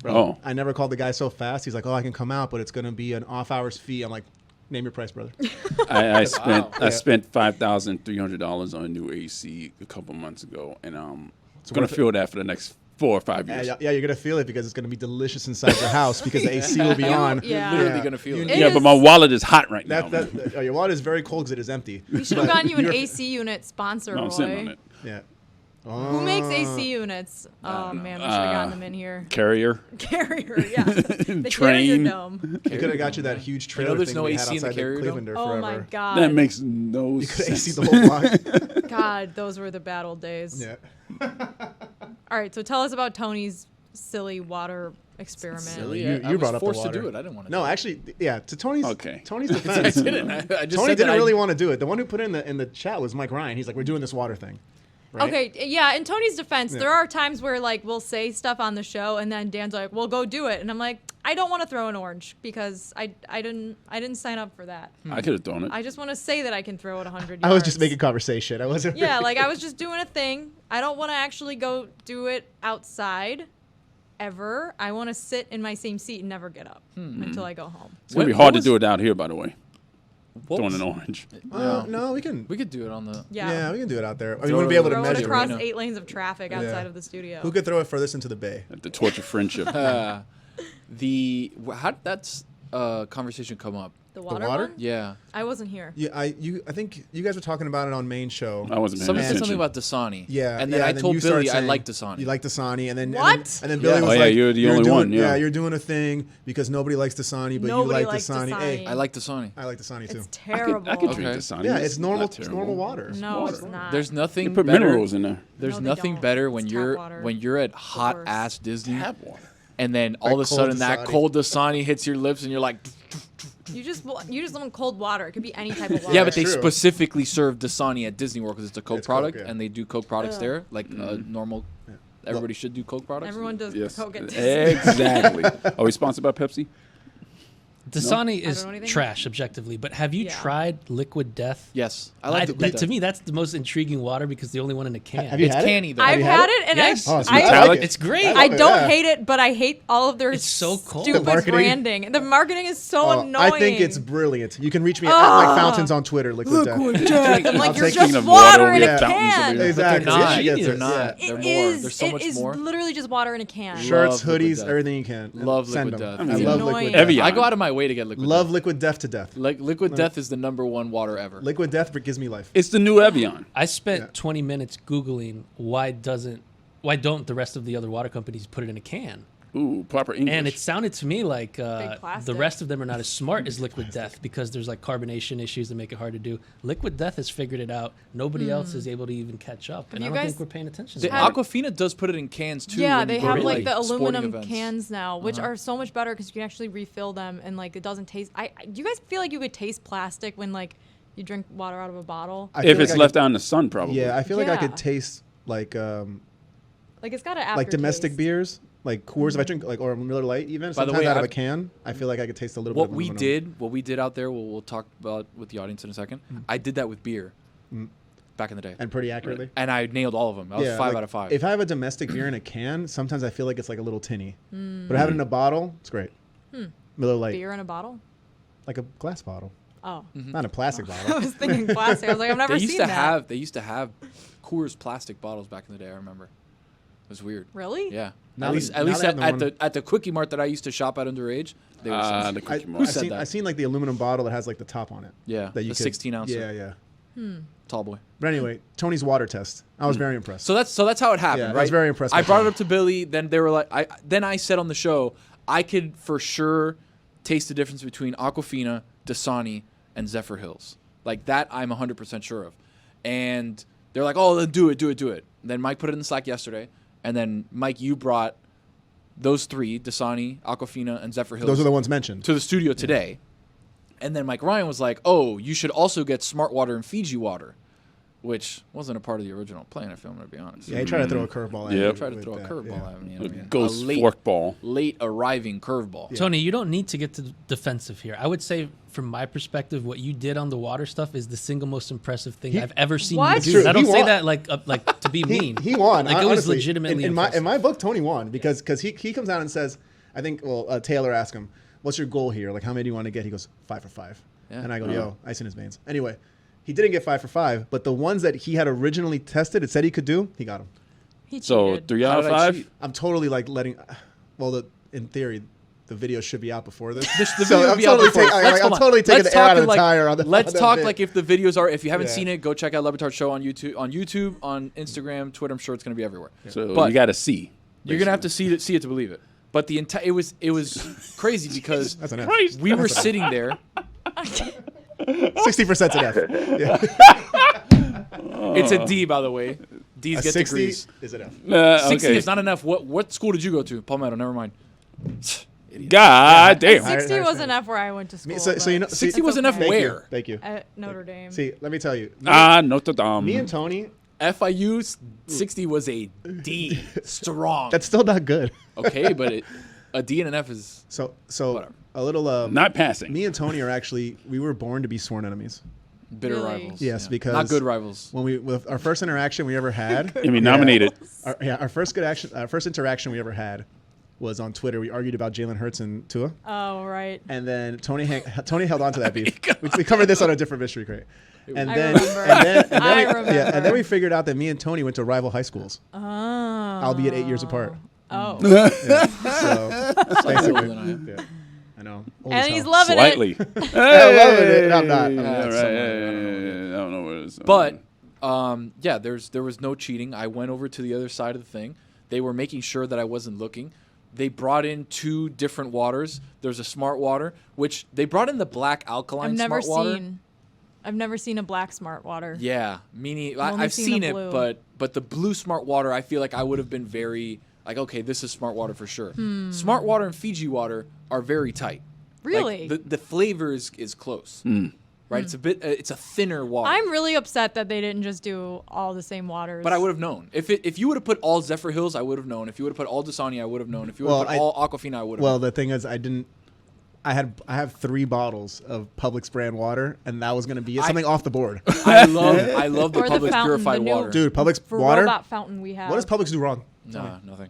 Bro, Oh. I never called the guy so fast. He's like, oh, I can come out, but it's gonna be an off hours fee. I'm like, name your price, brother. I spent Wow. I spent $5,300 on a new AC a couple months ago, and So gonna what if feel that for the next 4 or 5 years. Yeah, you're gonna feel it because it's gonna be delicious inside your house because the AC will be on. Yeah. Literally gonna feel it. It Yeah, is- but my wallet is hot right now. That your water is very cold because it is empty. We should have gotten you an AC unit sponsor, No, I'm sitting on Roy. it. Yeah. Who makes AC units? Oh man, we should have gotten them in here. Carrier. Carrier, yeah. The Train. Carrier Dome. You could have got you that huge trailer there's thing no we AC had in the outside Carrier the Dome? Clevelander Oh forever. my god. That makes no You could AC sense. the whole block. God, those were the bad old days. Yeah. All right, so tell us about Tony's silly water experiment. Silly. You I was brought up the forced to water. do it. I didn't want to. No, actually, yeah. To Tony's Okay. Tony's I defense, didn't. I just Tony said that didn't I- really want to do it. The one who put in the chat was Mike Ryan. He's like, we're doing this water thing. Right? Okay, yeah, in Tony's defense, Yeah. there are times where like we'll say stuff on the show and then Dan's like, "Well, go do it." And I'm like, "I don't want to throw an orange because I didn't sign up for that. I could have thrown it. I just want to say that I can throw it 100 yards." I was just making conversation. I wasn't. Yeah, like I was just doing a thing. I don't want to actually go do it outside ever. I want to sit in my same seat and never get up until I go home. It's gonna be What hard to was- do it out here, by the way. What Throwing was- an orange. No, we can. We could do it on the. Yeah. We can do it out there. I mean, Throw we wouldn't it be able to Throw it measure. across right? 8 lanes of traffic outside Yeah. of the studio. Who could throw it furthest into the bay? The torch of friendship. How that's conversation come up? The water? water? One? Yeah. I wasn't here. Yeah, I think you guys were talking about it on main show. I wasn't paying Somebody said attention. something about Dasani. Yeah, And then yeah, I told you started Billy I saying like Dasani. You like Dasani, and then What? And then Billy Yeah. was Oh, yeah, like, you're the only doing, one, yeah. you're doing a thing because nobody likes Dasani, but Nobody you like likes Dasani. Hey, Dasani. I like Dasani. I like Dasani too. It's terrible. I could drink Okay. Dasani. Yeah, it's normal. not It's terrible. normal water. No, water. it's not. There's nothing They put better. minerals in there. There's No, they nothing don't. better It's tap water. when you're at hot worst. ass Disney, Tap water. and then all of a cold sudden that Dasani. cold Dasani hits your lips, and you're like, You just want cold water. It could be any type of water. yeah, but they True. specifically serve Dasani at Disney World because it's a Coke It's Coke, product, yeah. and they do Coke products Ugh. there, like normal. Everybody should do Coke products. Everyone does Yes. Coke at Disney. Exactly. Are we sponsored by Pepsi? Dasani I is don't know anything trash, objectively. But have you Yeah. tried Liquid Death? Yes, I like that, it. to me, that's the most intriguing water because the only one in a can. Have you It's had it? canny though. I've you had had it? it, and Yes. Oh, it's I metallic. It's great. I don't Yeah. hate it, but I hate all of their It's so cold. stupid The marketing? branding. The marketing is so Oh, annoying. I think it's brilliant. You can reach me at Mike Fountains on Twitter. Liquid Death. I'm I'll like, you're take just Speaking of water in with a fountains over can. here. Exactly. They're not. She gets They're it. not. Yeah. They're It more. is. There's so It much is more. literally just water in a can. Shirts, Love Liquid hoodies, Death. everything you can. Love Send Liquid them. Death. I It's love annoying. Liquid Death. Evian. I go out of my way to get Liquid Love Death. Liquid Death to death. Like Liquid Death is the #1 water ever. Liquid Death gives me life. It's the new Evian. I spent Yeah. 20 minutes Googling why don't the rest of the other water companies put it in a can? Ooh, proper English. And it sounded to me like the plastic. rest of them are not as smart as Liquid Death because there's like carbonation issues that make it hard to do. Liquid Death has figured it out. Nobody else is able to even catch up. And I you don't guys- think we're paying attention The to that. Aquafina does put it in cans too. Yeah, when they you go have to, like the sporting aluminum events. cans now, which are so much better because you can actually refill them and like it doesn't taste. Do you guys feel like you could taste plastic when like you drink water out of a bottle? I feel if like it's I left could- out in the sun, probably. Yeah, I feel like I could Yeah. taste like Like it's got an aftertaste. domestic beers, like Coors. If I drink like or Miller Lite, even By the sometimes way, out of a I've- can, I feel like I could taste a little What bit of we aluminum. did out there, we'll talk about with the audience in a second. I did that with beer back in the day, and pretty accurately. and I nailed all of them. I was 5 like, out of 5. If I have a domestic beer in a can, sometimes I feel like it's like a little tinny. But I have it in a bottle, it's great. Miller Lite, Beer in a bottle. like a glass bottle, Oh, not a plastic I bottle. was thinking plastic. I was like, I've never they seen used to that. have Coors plastic bottles back in the day. I remember. It was weird. Really? Yeah. Now At they- least now they have the at one- the Quickie Mart that I used to shop at underage, they were Ah, censored. the I, Cookie Monster. said that? I've seen like the aluminum bottle that has like the top on it. Yeah, that you the could- 16 ounce. Yeah, yeah. Tall boy. But anyway, Tony's water test. I was very impressed. So that's how it happened, Yeah, I right? was very impressed I by brought it that. up to Billy. Then they were like, I said on the show, I could for sure taste the difference between Aquafina, Dasani, and Zephyr Hills. Like that, I'm 100% sure of. And they're like, oh, then do it. Then Mike put it in the Slack yesterday, and then Mike, you brought those 3, Dasani, Aquafina, and Zephyr Hills, Those are the ones mentioned. to the studio today. And then Mike Ryan was like, oh, you should also get Smart Water and Fiji Water, which wasn't a part of the original plan, if I'm going to be honest. Yeah, he tried to throw a curveball at Yep. me. Tried to with throw a that, curveball yeah. at me. You know what I mean? Ghost A late, forkball. late arriving curveball. Tony, you don't need to get to defensive here. I would say, from my perspective, what you did on the water stuff is the single most impressive thing I've ever seen What? you do. True. And I don't He say won. that like to be mean. He won. Like it was honestly. legitimately in my impressive. book. Tony won because he comes out and says, I think Taylor asked him, "What's your goal here? Like how many do you want to get?" He goes 5 for 5, Yeah. and I go, "Yo, ice in his veins." Anyway, he didn't get 5 for 5, but the ones that he had originally tested, it said he could do, he got them. He So cheated. 3 How out of did I 5. cheat? I'm totally like letting. Well, in theory, the video should be out before this. The So video I'm would be out totally, before. I'm Hold on. totally taking Let's the air talk out of the like- tire on the. Let's on that talk bit. like if the videos are. If you haven't Yeah. seen it, go check out LeBatard Show on YouTube, on Instagram, Twitter. I'm sure it's going to be everywhere. So But you got to see. you're going to have to see it to believe it. But the entire it was crazy because That's an F. we were sitting there. 60% to F. Yeah. It's a D, by the way. D's A get 60 degrees. is an F. 60 okay. is not enough. What school did you go to? Palmetto. Never mind. God damn. 60 was understand. an F where I went to school. So you know, but 60 was enough okay. where? Thank you. At Notre Dame. See, let me tell you. Notre Dame. Me and Tony, FIU 60 was a D. Strong. that's still not good. Okay, but a D and an F is. So Whatever. a little. Not passing. Me and Tony are actually we were born to be sworn enemies. Bitter Really? rivals. Yes, because not good rivals. When with our first interaction we ever had. I mean, nominated. Our first first interaction we ever had was on Twitter. We argued about Jalen Hurts and Tua, Oh, right. and then Tony held on to that beef. We covered this on a different mystery crate. And I then, remember. I remember. and then we figured out that me and Tony went to rival high schools, Oh. albeit 8 years apart. Oh. Yeah, so Older basically, than I am. yeah. I know. Old And as he's hell. loving Slightly. it. I'm loving it. I'm not. Yeah, right. somewhere. I don't know what it is. But yeah, there was no cheating. I went over to the other side of the thing. They were making sure that I wasn't looking. They brought in 2 different waters. There's a smart water, which they brought in the black alkaline smart water. I've never seen a black smart water. Yeah, meaning I've only I've seen seen the it, blue. but the blue smart water, I feel like I would have been very like, okay, this is smart water for sure. Smart water and Fiji water are very tight. Really? Like, the flavor is close. Right? It's a bit. It's a thinner water. I'm really upset that they didn't just do all the same waters. But I would have known. If you would have put all Zephyr Hills, I would have known. If you would have put all Dasani, I would have known. If you would have put all Aquafina, I would have Well, known. the thing is, I have 3 bottles of Publix brand water, and that was gonna be something off the board. I love the Or the Publix fountain, purified the new- water. Dude, Publix for water. robot fountain we have. What does Publix do wrong? Nah, nothing.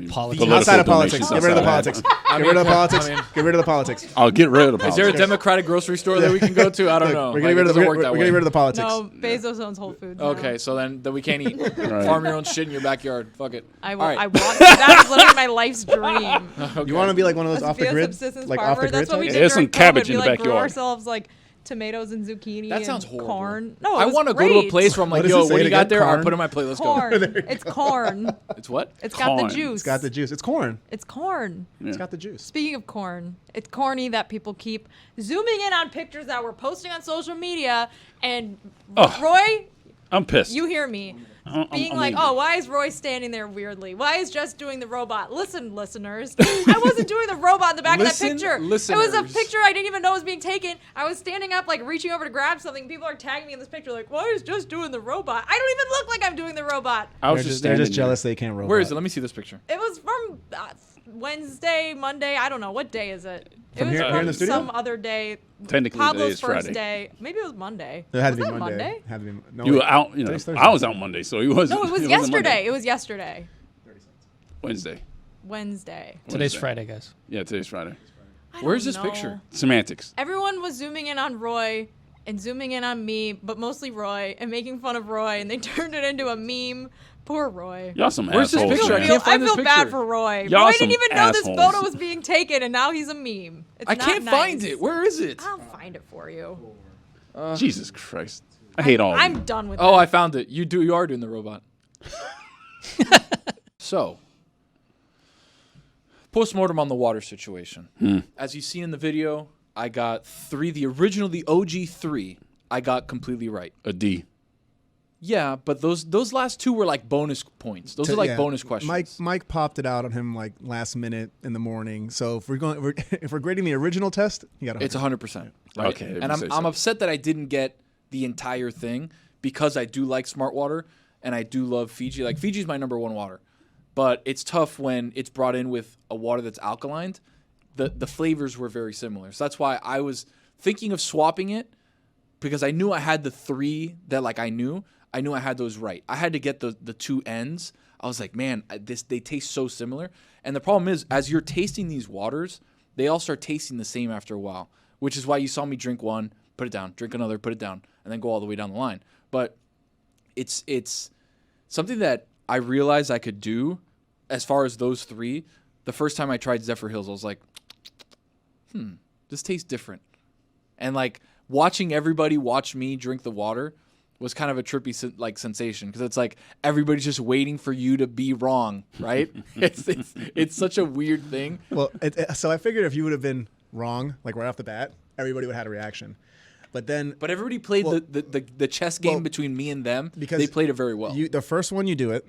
Politics. Outside of Political politics. donations Get rid of the outside. politics. Get rid of the politics. I mean- Get rid of the politics. I'll get rid of the Is there a politics. Democratic grocery store that we can go to? I don't know. We're Like, getting it rid of doesn't work that we're way. getting rid of the politics. No, Bezos owns Whole Foods. now. Okay, so then we can't eat. Farm your own shit in your backyard. Fuck it. I All want. right. That is literally my life's dream. You want to be like one of those Let's off be the a grid, subsistence like farmer. off the grid. That's what we type? did There's during some cabbage COVID. in the We like grew backyard. ourselves like tomatoes and zucchini. That sounds and horrible. corn. No, I want to go to a place where I'm like, What does yo, it say what do you again? got there? All right, Corn? put it in my plate. Let's go. corn. It's corn. It's what? It's got the Corn. juice. It's got the juice. It's corn. It's corn. It's got the juice. Speaking of corn, it's corny that people keep zooming in on pictures that we're posting on social media, and Ugh. Roy, I'm pissed. you hear me. Being I'm like, angry. oh, why is Roy standing there weirdly? Why is Jess doing the robot? Listen, listeners, I wasn't doing the robot in the back Listen, of that picture. listeners. It was a picture I didn't even know was being taken. I was standing up, like reaching over to grab something. People are tagging me in this picture, like, why is Jess doing the robot? I don't even look like I'm doing the robot. I was They're just they're just standing jealous they can't roll. Where is it? Let me see this picture. It was from Wednesday, Monday. I don't know. What day is it? It was here from in the studio? some other day. Technically, Pablo's today is first Friday. day. Maybe it was Monday. It had was to be that Monday. Had to be. No, You wait. were out, you know. Today's Thursday. I was out Monday, so he was. No, it was wasn't yesterday. Monday. It was yesterday. Wednesday. Wednesday. Today's Wednesday. Friday, guys. Yeah, today's Friday. I Where's don't this know. picture? Semantics. Everyone was zooming in on Roy and zooming in on me, but mostly Roy, and making fun of Roy, and they turned it into a meme. Poor Roy. Y'all some Where's this assholes. picture? I man. can't find I this feel bad picture. for Roy. Y'all Roy some didn't even know this assholes. photo was being taken, and now he's a meme. It's I not can't nice. find it. Where is it? I'll find it for you. Jesus Christ. I hate all of I'm you. done with Oh, that. I found it. You are doing the robot. So, postmortem on the water situation. As you see in the video, I got 3. The OG 3, I got completely right. A D. Yeah, but those last 2 were like bonus points. Those are like Yeah. bonus questions. Mike popped it out on him like last minute in the morning. So if we're grading the original test, you got It's 100%. Right? Okay, if And you say I'm so. upset that I didn't get the entire thing because I do like smart water and I do love Fiji. Like Fiji's my number 1 water. But it's tough when it's brought in with a water that's alkaline. The flavors were very similar. So that's why I was thinking of swapping it because I knew I had the 3 that like I knew I had those right. I had to get the 2 ends. I was like, man, they taste so similar. And the problem is, as you're tasting these waters, they all start tasting the same after a while, which is why you saw me drink one, put it down, drink another, put it down, and then go all the way down the line. But it's something that I realized I could do as far as those 3. The first time I tried Zephyr Hills, I was like, this tastes different. And like watching everybody watch me drink the water was kind of a trippy sensation because it's like everybody's just waiting for you to be wrong, right? it's such a weird thing. Well, so I figured if you would have been wrong, like right off the bat, everybody would have had a reaction. But Everybody played the chess game between me and them because they played it very well. The first one you do it,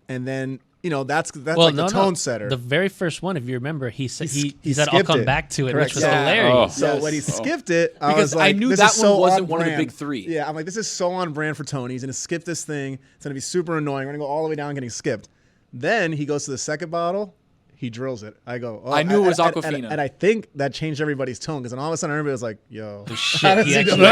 and then that's like the tone setter. The very first one, if you remember, he said he he said I'll skipped come it. back to it, Correct. which was Yeah. hilarious. So Yes. when he skipped it, I Because was like, I knew this that is so one wasn't on one of the brand. big 3. Yeah, I'm like, this is so on brand for Tony. He's gonna skip this thing. It's gonna be super annoying. We're gonna go all the way down, getting skipped. Then he goes to the second bottle. He drills it. I go. Oh, I knew it was and- Aquafina. and I think that changed everybody's tone because then all of a sudden everybody was like, "Yo, Shit, he actually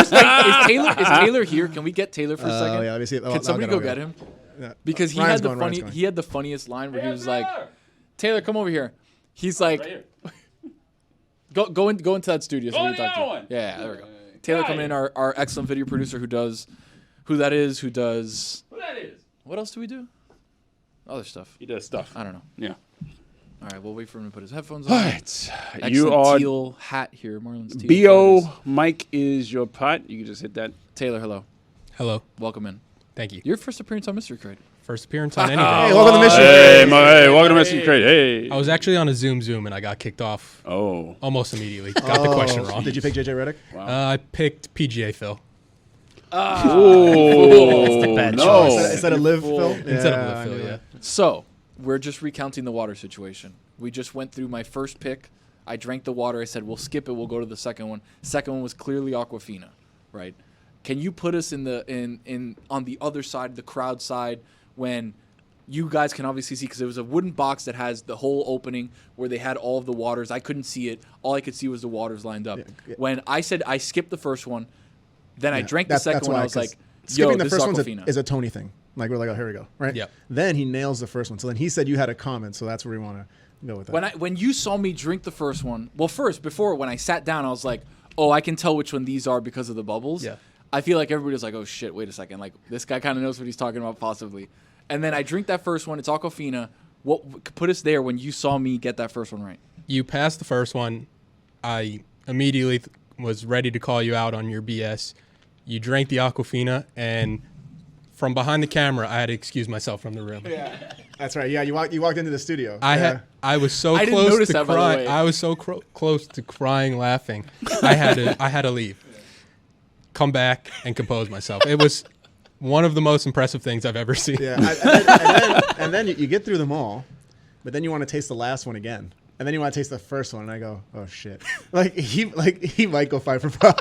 Is Taylor here? Can we get Taylor for a second? yeah, let me see. Can somebody go get him? Yeah. Because he Ryan's had going, Ryan's going. he had the funniest line where he was like, "Taylor, come over here." He's like, "Go into that studio so Go we in can the talk to you." other one. Yeah, there we go. Taylor, come in, our excellent video producer who does Who that is? What else do we do? Other stuff. He does stuff. I don't know. Yeah. All right, we'll wait for him to put his headphones All on. right. Excellent You are teal hat here. Marlon's teal. B.O. Mike is your pot. You can just hit that. Taylor, hello. Hello. Welcome in. Thank you. Your first appearance on Mystery Crate. First appearance on anything. Hey, welcome to Mission. Hey, welcome to Mystery Crate. Hey. I was actually on a Zoom and I got kicked off Oh. almost immediately. Got the question wrong. Did you pick JJ Redick? I picked PGA Phil Oh. That's the bad no. choice. Instead of Liv Phil? instead of I Phil. knew Yeah. it. So, we're just recounting the water situation. We just went through my first pick. I drank the water. I said, we'll skip it. We'll go to the second one. Second one was clearly Aquafina, right? Can you put us in the in on the other side, the crowd side, when you guys can obviously see, because it was a wooden box that has the whole opening where they had all of the waters. I couldn't see it. All I could see was the waters lined up. Yeah. When I said I skipped the first one, then I drank the That's second one, why, I was 'cause like, skipping yo, the this first is one Aquafina. is a Tony thing. Like, we're like, oh, here we go, right? Yep. Then he nails the first one. So then he said you had a comment, so that's where we want to go with that. When you saw me drink the first one, well, before when I sat down, I was like, oh, I can tell which one these are because of the bubbles. Yeah. I feel like everybody was like, oh shit, wait a second, like this guy kind of knows what he's talking about possibly. And then I drink that first one. It's Aquafina. What put us there when you saw me get that first one right? You passed the first one. I immediately was ready to call you out on your BS. You drank the Aquafina, and from behind the camera, I had to excuse myself from the room. Yeah, that's right. Yeah, you walked into the studio. I was so I didn't close notice to that, by the crying. way. I was so close to crying, laughing. I had to leave, come back, and compose myself. It was one of the most impressive things I've ever seen. Yeah, and then you get through them all, but then you want to taste the last one again, and then you want to taste the first one, and I go, oh shit, he might go 5 for 5.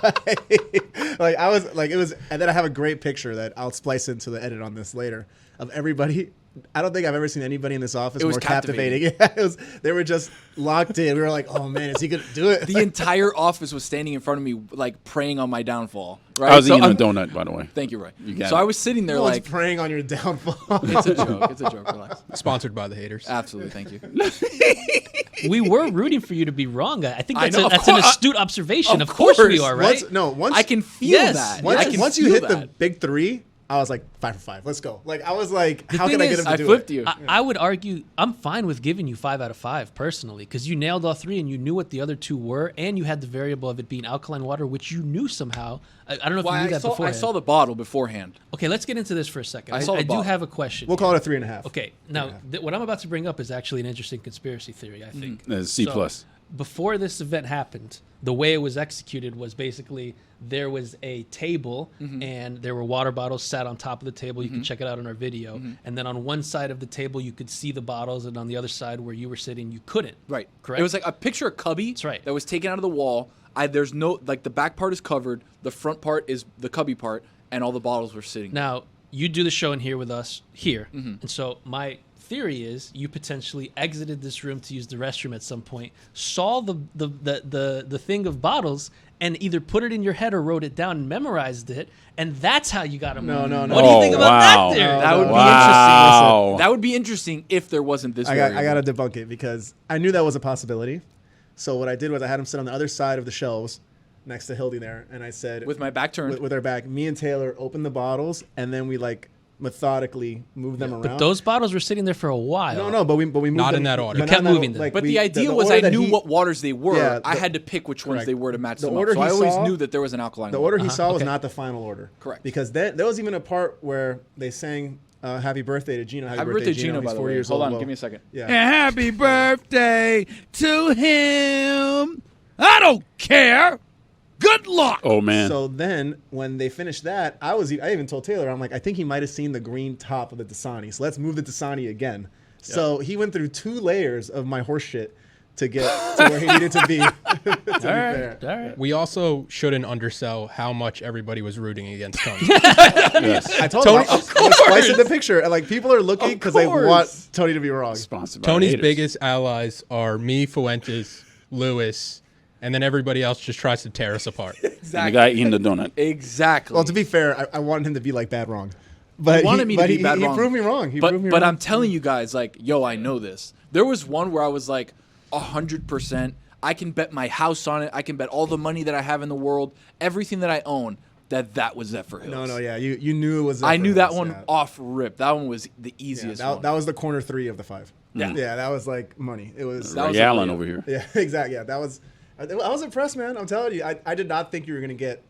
It was, and then I have a great picture that I'll splice into the edit on this later of everybody. I don't think I've ever seen anybody in this office It was more captivating. Yeah, they were just locked in. We were like, oh man, is he gonna do it? The entire office was standing in front of me, like praying on my downfall. Right? I was eating I'm- a donut, by the way. Thank you, Roy. got So it. I was sitting there No one's like, preying on your downfall. it's a joke. It's a joke. Relax. Sponsored by the haters. Absolutely. Thank you. We were rooting for you to be wrong. I think I that's, know, of that's an course. astute observation. Of Of course we course. are, right? Once I can feel Yes. that. Once, I can once you feel hit the that. big 3, I was like 5 for 5. Let's go. Like I was like, how thing can I get is, him to I do flipped it? you. I would argue I'm fine with giving you 5 out of 5 personally, because you nailed all 3 and you knew what the other 2 were, and you had the variable of it being alkaline water, which you knew somehow. I don't know if Well, you knew I that saw beforehand. the bottle beforehand. Okay, let's get into this for a second. I saw the I do bottle. have a question. We'll call it a 3.5. Okay, now what I'm about to bring up is actually an interesting conspiracy theory, I think. C+. So, before this event happened, the way it was executed was basically there was a table and there were water bottles sat on top of the table. You can check it out on our video. And then on one side of the table, you could see the bottles, and on the other side where you were sitting, you couldn't. Right. Correct? It was like a picture of cubby. That's right. That was taken out of the wall. There's no, like, the back part is covered. The front part is the cubby part, and all the bottles were sitting. Now, you do the show in here with us here. And so my theory is you potentially exited this room to use the restroom at some point, saw the thing of bottles, and either put it in your head or wrote it down and memorized it, and that's how you got them. No. What do you think about wow. that theory? That would be Wow. interesting. That would be interesting if there wasn't this. I variable. got to debunk it because I knew that was a possibility. So what I did was I had him sit on the other side of the shelves next to Hildy there, and I said, With my back turned. with our back, me and Taylor opened the bottles, and then we like methodically moved them around. But those bottles were sitting there for a while. No, but we moved Not them, in that order. but You kept not in that moving them. like, But we- the idea the was order I that knew he- what waters they were. Yeah, I had to pick which ones correct. they were to match The them order up. So I he always saw- knew that there was an alkaline The water. order he saw was okay. not the final order. Correct. Because there was even a part where they sang "Happy Birthday" to Gino. Happy birthday, Gino, He's by the 4 way. years Hold old. on, give me a second. Yeah. Happy birthday to him. I don't care. Good luck. Oh, man. So then, when they finished that, I even told Taylor, I'm like, I think he might have seen the green top of the Dasani. So let's move the Dasani again. So he went through 2 layers of my horse shit to get to where he needed to be. To be fair. All right. We also shouldn't undersell how much everybody was rooting against Tony. Yes. I told Tony- him, I was splicing the picture. And like, people are looking because they want Tony to be wrong. Sponsored by Tony's haters. biggest allies are me, Fuentes, Lewis, and then everybody else just tries to tear us apart. And the guy eating the donut. Exactly. Well, to be fair, I wanted him to be like bad wrong. But He wanted me to be bad he wrong. proved me wrong. But I'm telling you guys, like, yo, I know this. There was one where I was like 100%. I can bet my house on it. I can bet all the money that I have in the world, everything that I own. that was Zephyr Hills. No, yeah, you knew it was. I knew that Hills, one yeah. off rip. That one was the Yeah, easiest that, one. that was the corner 3 of the 5. Yeah. Yeah, that was like money. It was. That was Ray a Allen layup. over here. Yeah, exactly. Yeah, that was. I was impressed, man. I'm telling you, I did not think you were gonna get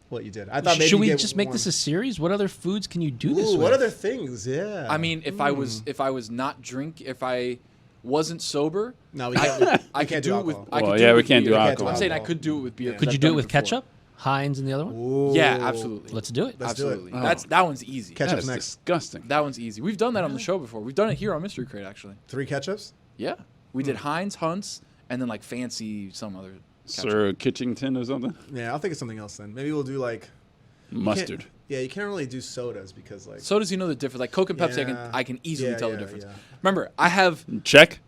what you did. I thought maybe Should we you'd get just make one. this a series? What other foods can you do this Ooh, with? what other things? Yeah. I mean, if I was not if I wasn't sober, no, we can't. I we could can't do it with. alcohol. I could Well, do yeah, it we with can't do beer. alcohol. I'm saying I could do it with beer. Yeah. 'cause Could you I've do it done with before. ketchup? Heinz and the other one? Ooh. Yeah, absolutely. Let's do it. Let's do it. Absolutely. Oh. That one's easy. Ketchup's That's next. disgusting. That one's easy. We've done that on the show before. We've done it here on Mystery Crate actually. 3 ketchups. Yeah, we did Heinz, Hunt's, and then like fancy some other. ketchup. Sir Kitchington or something? Yeah, I'll think of something else then. Maybe we'll do like Mustard. Yeah, you can't really do sodas because like. Sodas, you know the difference. Like Coke and Pepsi, Yeah. I can easily Yeah, tell yeah, the difference. yeah. Remember, I have. Check.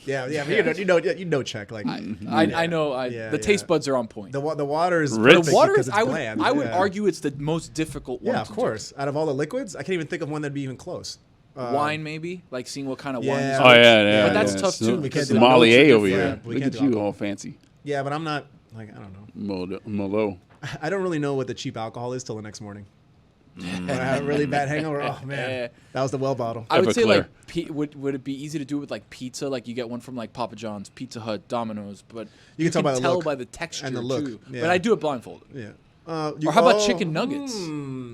Yeah, Yeah. you know, check like. I know. Yeah, the taste buds are on point. The water is Ritz. perfect The water because is. it's I would. bland. I would Yeah. argue it's the most difficult one. Yeah, to of do. course. Out of all the liquids, I can't even think of one that'd be even close. Wine maybe, like seeing what kind of Yeah. wine. Oh, yeah, yeah. But that's yeah. tough, too, We because can't do Sommelier alcohol. over Yeah, here. we Look can't at do you, alcohol. all fancy. Yeah, but I'm not like I don't know. Merlot. I don't really know what the cheap alcohol is till the next morning. When I have a really bad hangover, oh man, that was the well bottle. I would say Everclear. like would it be easy to do with like pizza? Like you get one from like Papa John's, Pizza Hut, Domino's, but You can tell by the look by the texture and the look, too. yeah. But I do it blindfolded. Yeah. Or how about chicken nuggets?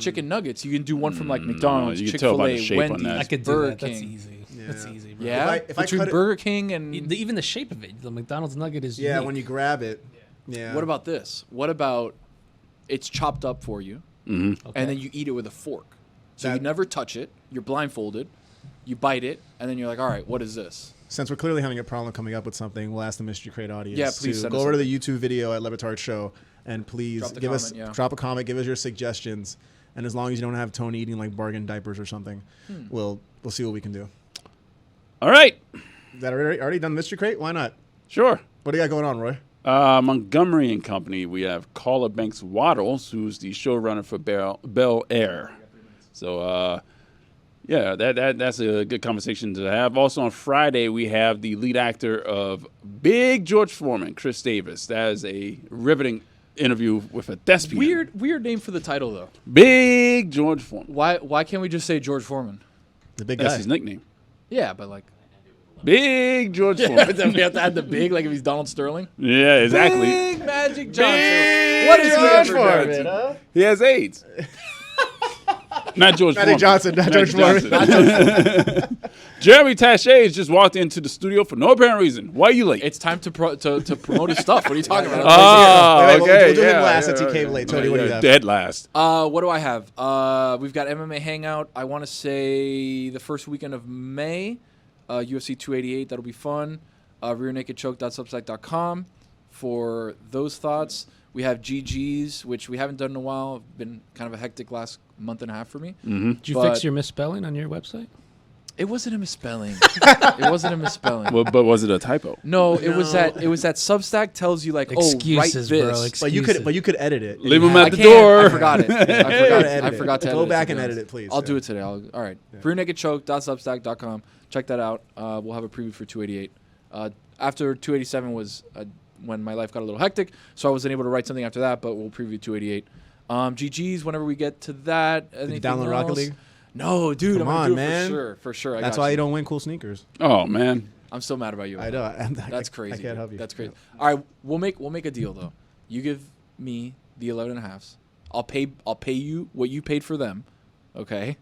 Chicken nuggets. You can do one from like McDonald's, you can tell by the Chick-fil-A, shape on Wendy's, that. I could do Burger that. That's King. easy. Yeah. That's easy, bro. Yeah, If I between cut it- Burger King and Even the shape of it, the McDonald's nugget is Yeah, unique. when you grab it. Yeah. what about this? What about it's chopped up for you, Okay. and then you eat it with a fork. So you That- never touch it. You're blindfolded. You bite it, and then you're like, all right, what is this? Since we're clearly having a problem coming up with something, we'll ask the Mystery Crate audience Yeah, please to send go us over to the YouTube video at LeBatard Show and please Drop the give us comment, yeah. drop a comment, give us your suggestions, and as long as you don't have Tony eating like bargain diapers or something, we'll see what we can do. All right. Is that already done Mystery Crate? Why not? Sure. What do you got going on, Roy? Montgomery and Company, we have Carla Banks Waddles, who's the showrunner for Bel Air. So, yeah, that's a good conversation to have. Also on Friday, we have the lead actor of Big George Foreman, Chris Davis. That is a riveting interview with a thespian. Weird name for the title though. Big George Foreman. Why can't we just say George Foreman? The big That's guy. his nickname. Yeah, but like Big George Foreman. then we have to add the big, like if he's Donald Sterling. Yeah, exactly. Big Magic Johnson. Big What is he George ever done? Foreman. huh? He has AIDS. Not George Magic Foreman. Johnson, not George Magic Johnson. Jeremy Taché has just walked into the studio for no apparent reason. Why are you late? It's time to promote his stuff. What are you talking about? Oh, Wait, we'll okay. do him yeah, last yeah, since he yeah, came late. Tony, what do you have? Dead last. What do I have? We've got MMA Hangout. I want to say the first weekend of May, UFC 288. That'll be fun. RearNakedChoke.substack.com for those thoughts. We have GGs, which we haven't done in a while. Been kind of a hectic last month and a half for me. Did you But- fix your misspelling on your website? It wasn't a misspelling. It wasn't a misspelling. Well, but was it a typo? No, it was that Substack tells you like, Excuses, oh, write bro. this. But you could edit it. Leave You him have- at the can't. door. I forgot it. I forgot to edit Go it, back to and be edit honest. it, please. I'll do Yeah. it today. All right. RearNakedChoke.substack.com. Check that out. We'll have a preview for 288. After 287 was when my life got a little hectic, so I wasn't able to write something after that, but we'll preview 288. GGs whenever we get to that. Did you Anything download Rocket else? League? No, dude. Come I'm on, gonna do man. it for sure. For sure. That's why you don't win cool sneakers. Oh man. I'm still mad about you. I know. That's crazy. I can't dude. help you. That's crazy. All right, we'll make a deal though. You give me the 11.5s. I'll pay you what you paid for them. Okay.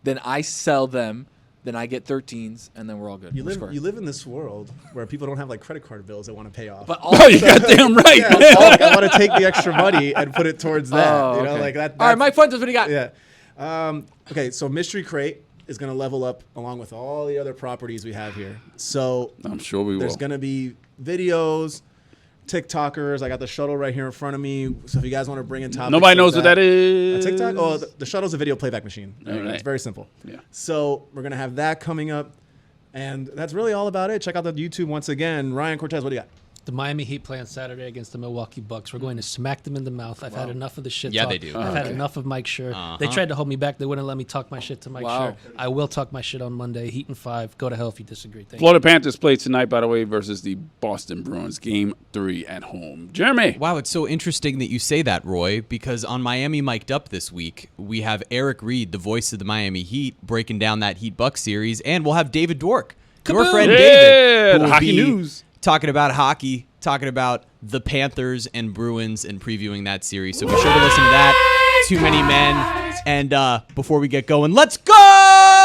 Then I sell them. Then I get 13s, and then we're all good. You We're square. live in this world where people don't have like credit card bills they want to pay off. But Oh, you goddamn right. yeah, it's all like, I want to take the extra money and put it towards that. Oh, You know, okay. like that. All right, that's- Mike Fuentes, what do you got? Yeah. Okay, so Mystery Crate is going to level up along with all the other properties we have here. So I'm sure we there's will. going to be videos, TikTokers. I got the shuttle right here in front of me. So if you guys want to bring in topics, Nobody like knows what that A is. TikTok? Oh, the shuttle's a video playback machine. All right. It's very simple. Yeah. So we're going to have that coming up. And that's really all about it. Check out the YouTube once again. Ryan Cortes, what do you got? The Miami Heat play on Saturday against the Milwaukee Bucks. We're going to smack them in the mouth. I've had enough of the shit Yeah, talk. they do. I've had enough of Mike Schur. They tried to hold me back. They wouldn't let me talk my shit to Mike Schur. I will talk my shit on Monday. Heat in 5. Go to hell if you disagree. Thank Florida Panthers play tonight, by the way, versus the Boston Bruins. Game 3 at home. Jeremy. Wow, it's so interesting that you say that, Roy, because on Miami Mic'd Up this week, we have Eric Reed, the voice of the Miami Heat, breaking down that Heat-Bucks series, and we'll have David Dwork, your friend David, who the will hockey be news. talking about hockey, talking about the Panthers and Bruins and previewing that series. So be sure to listen to that. Too Many Men. And before we get going, let's go!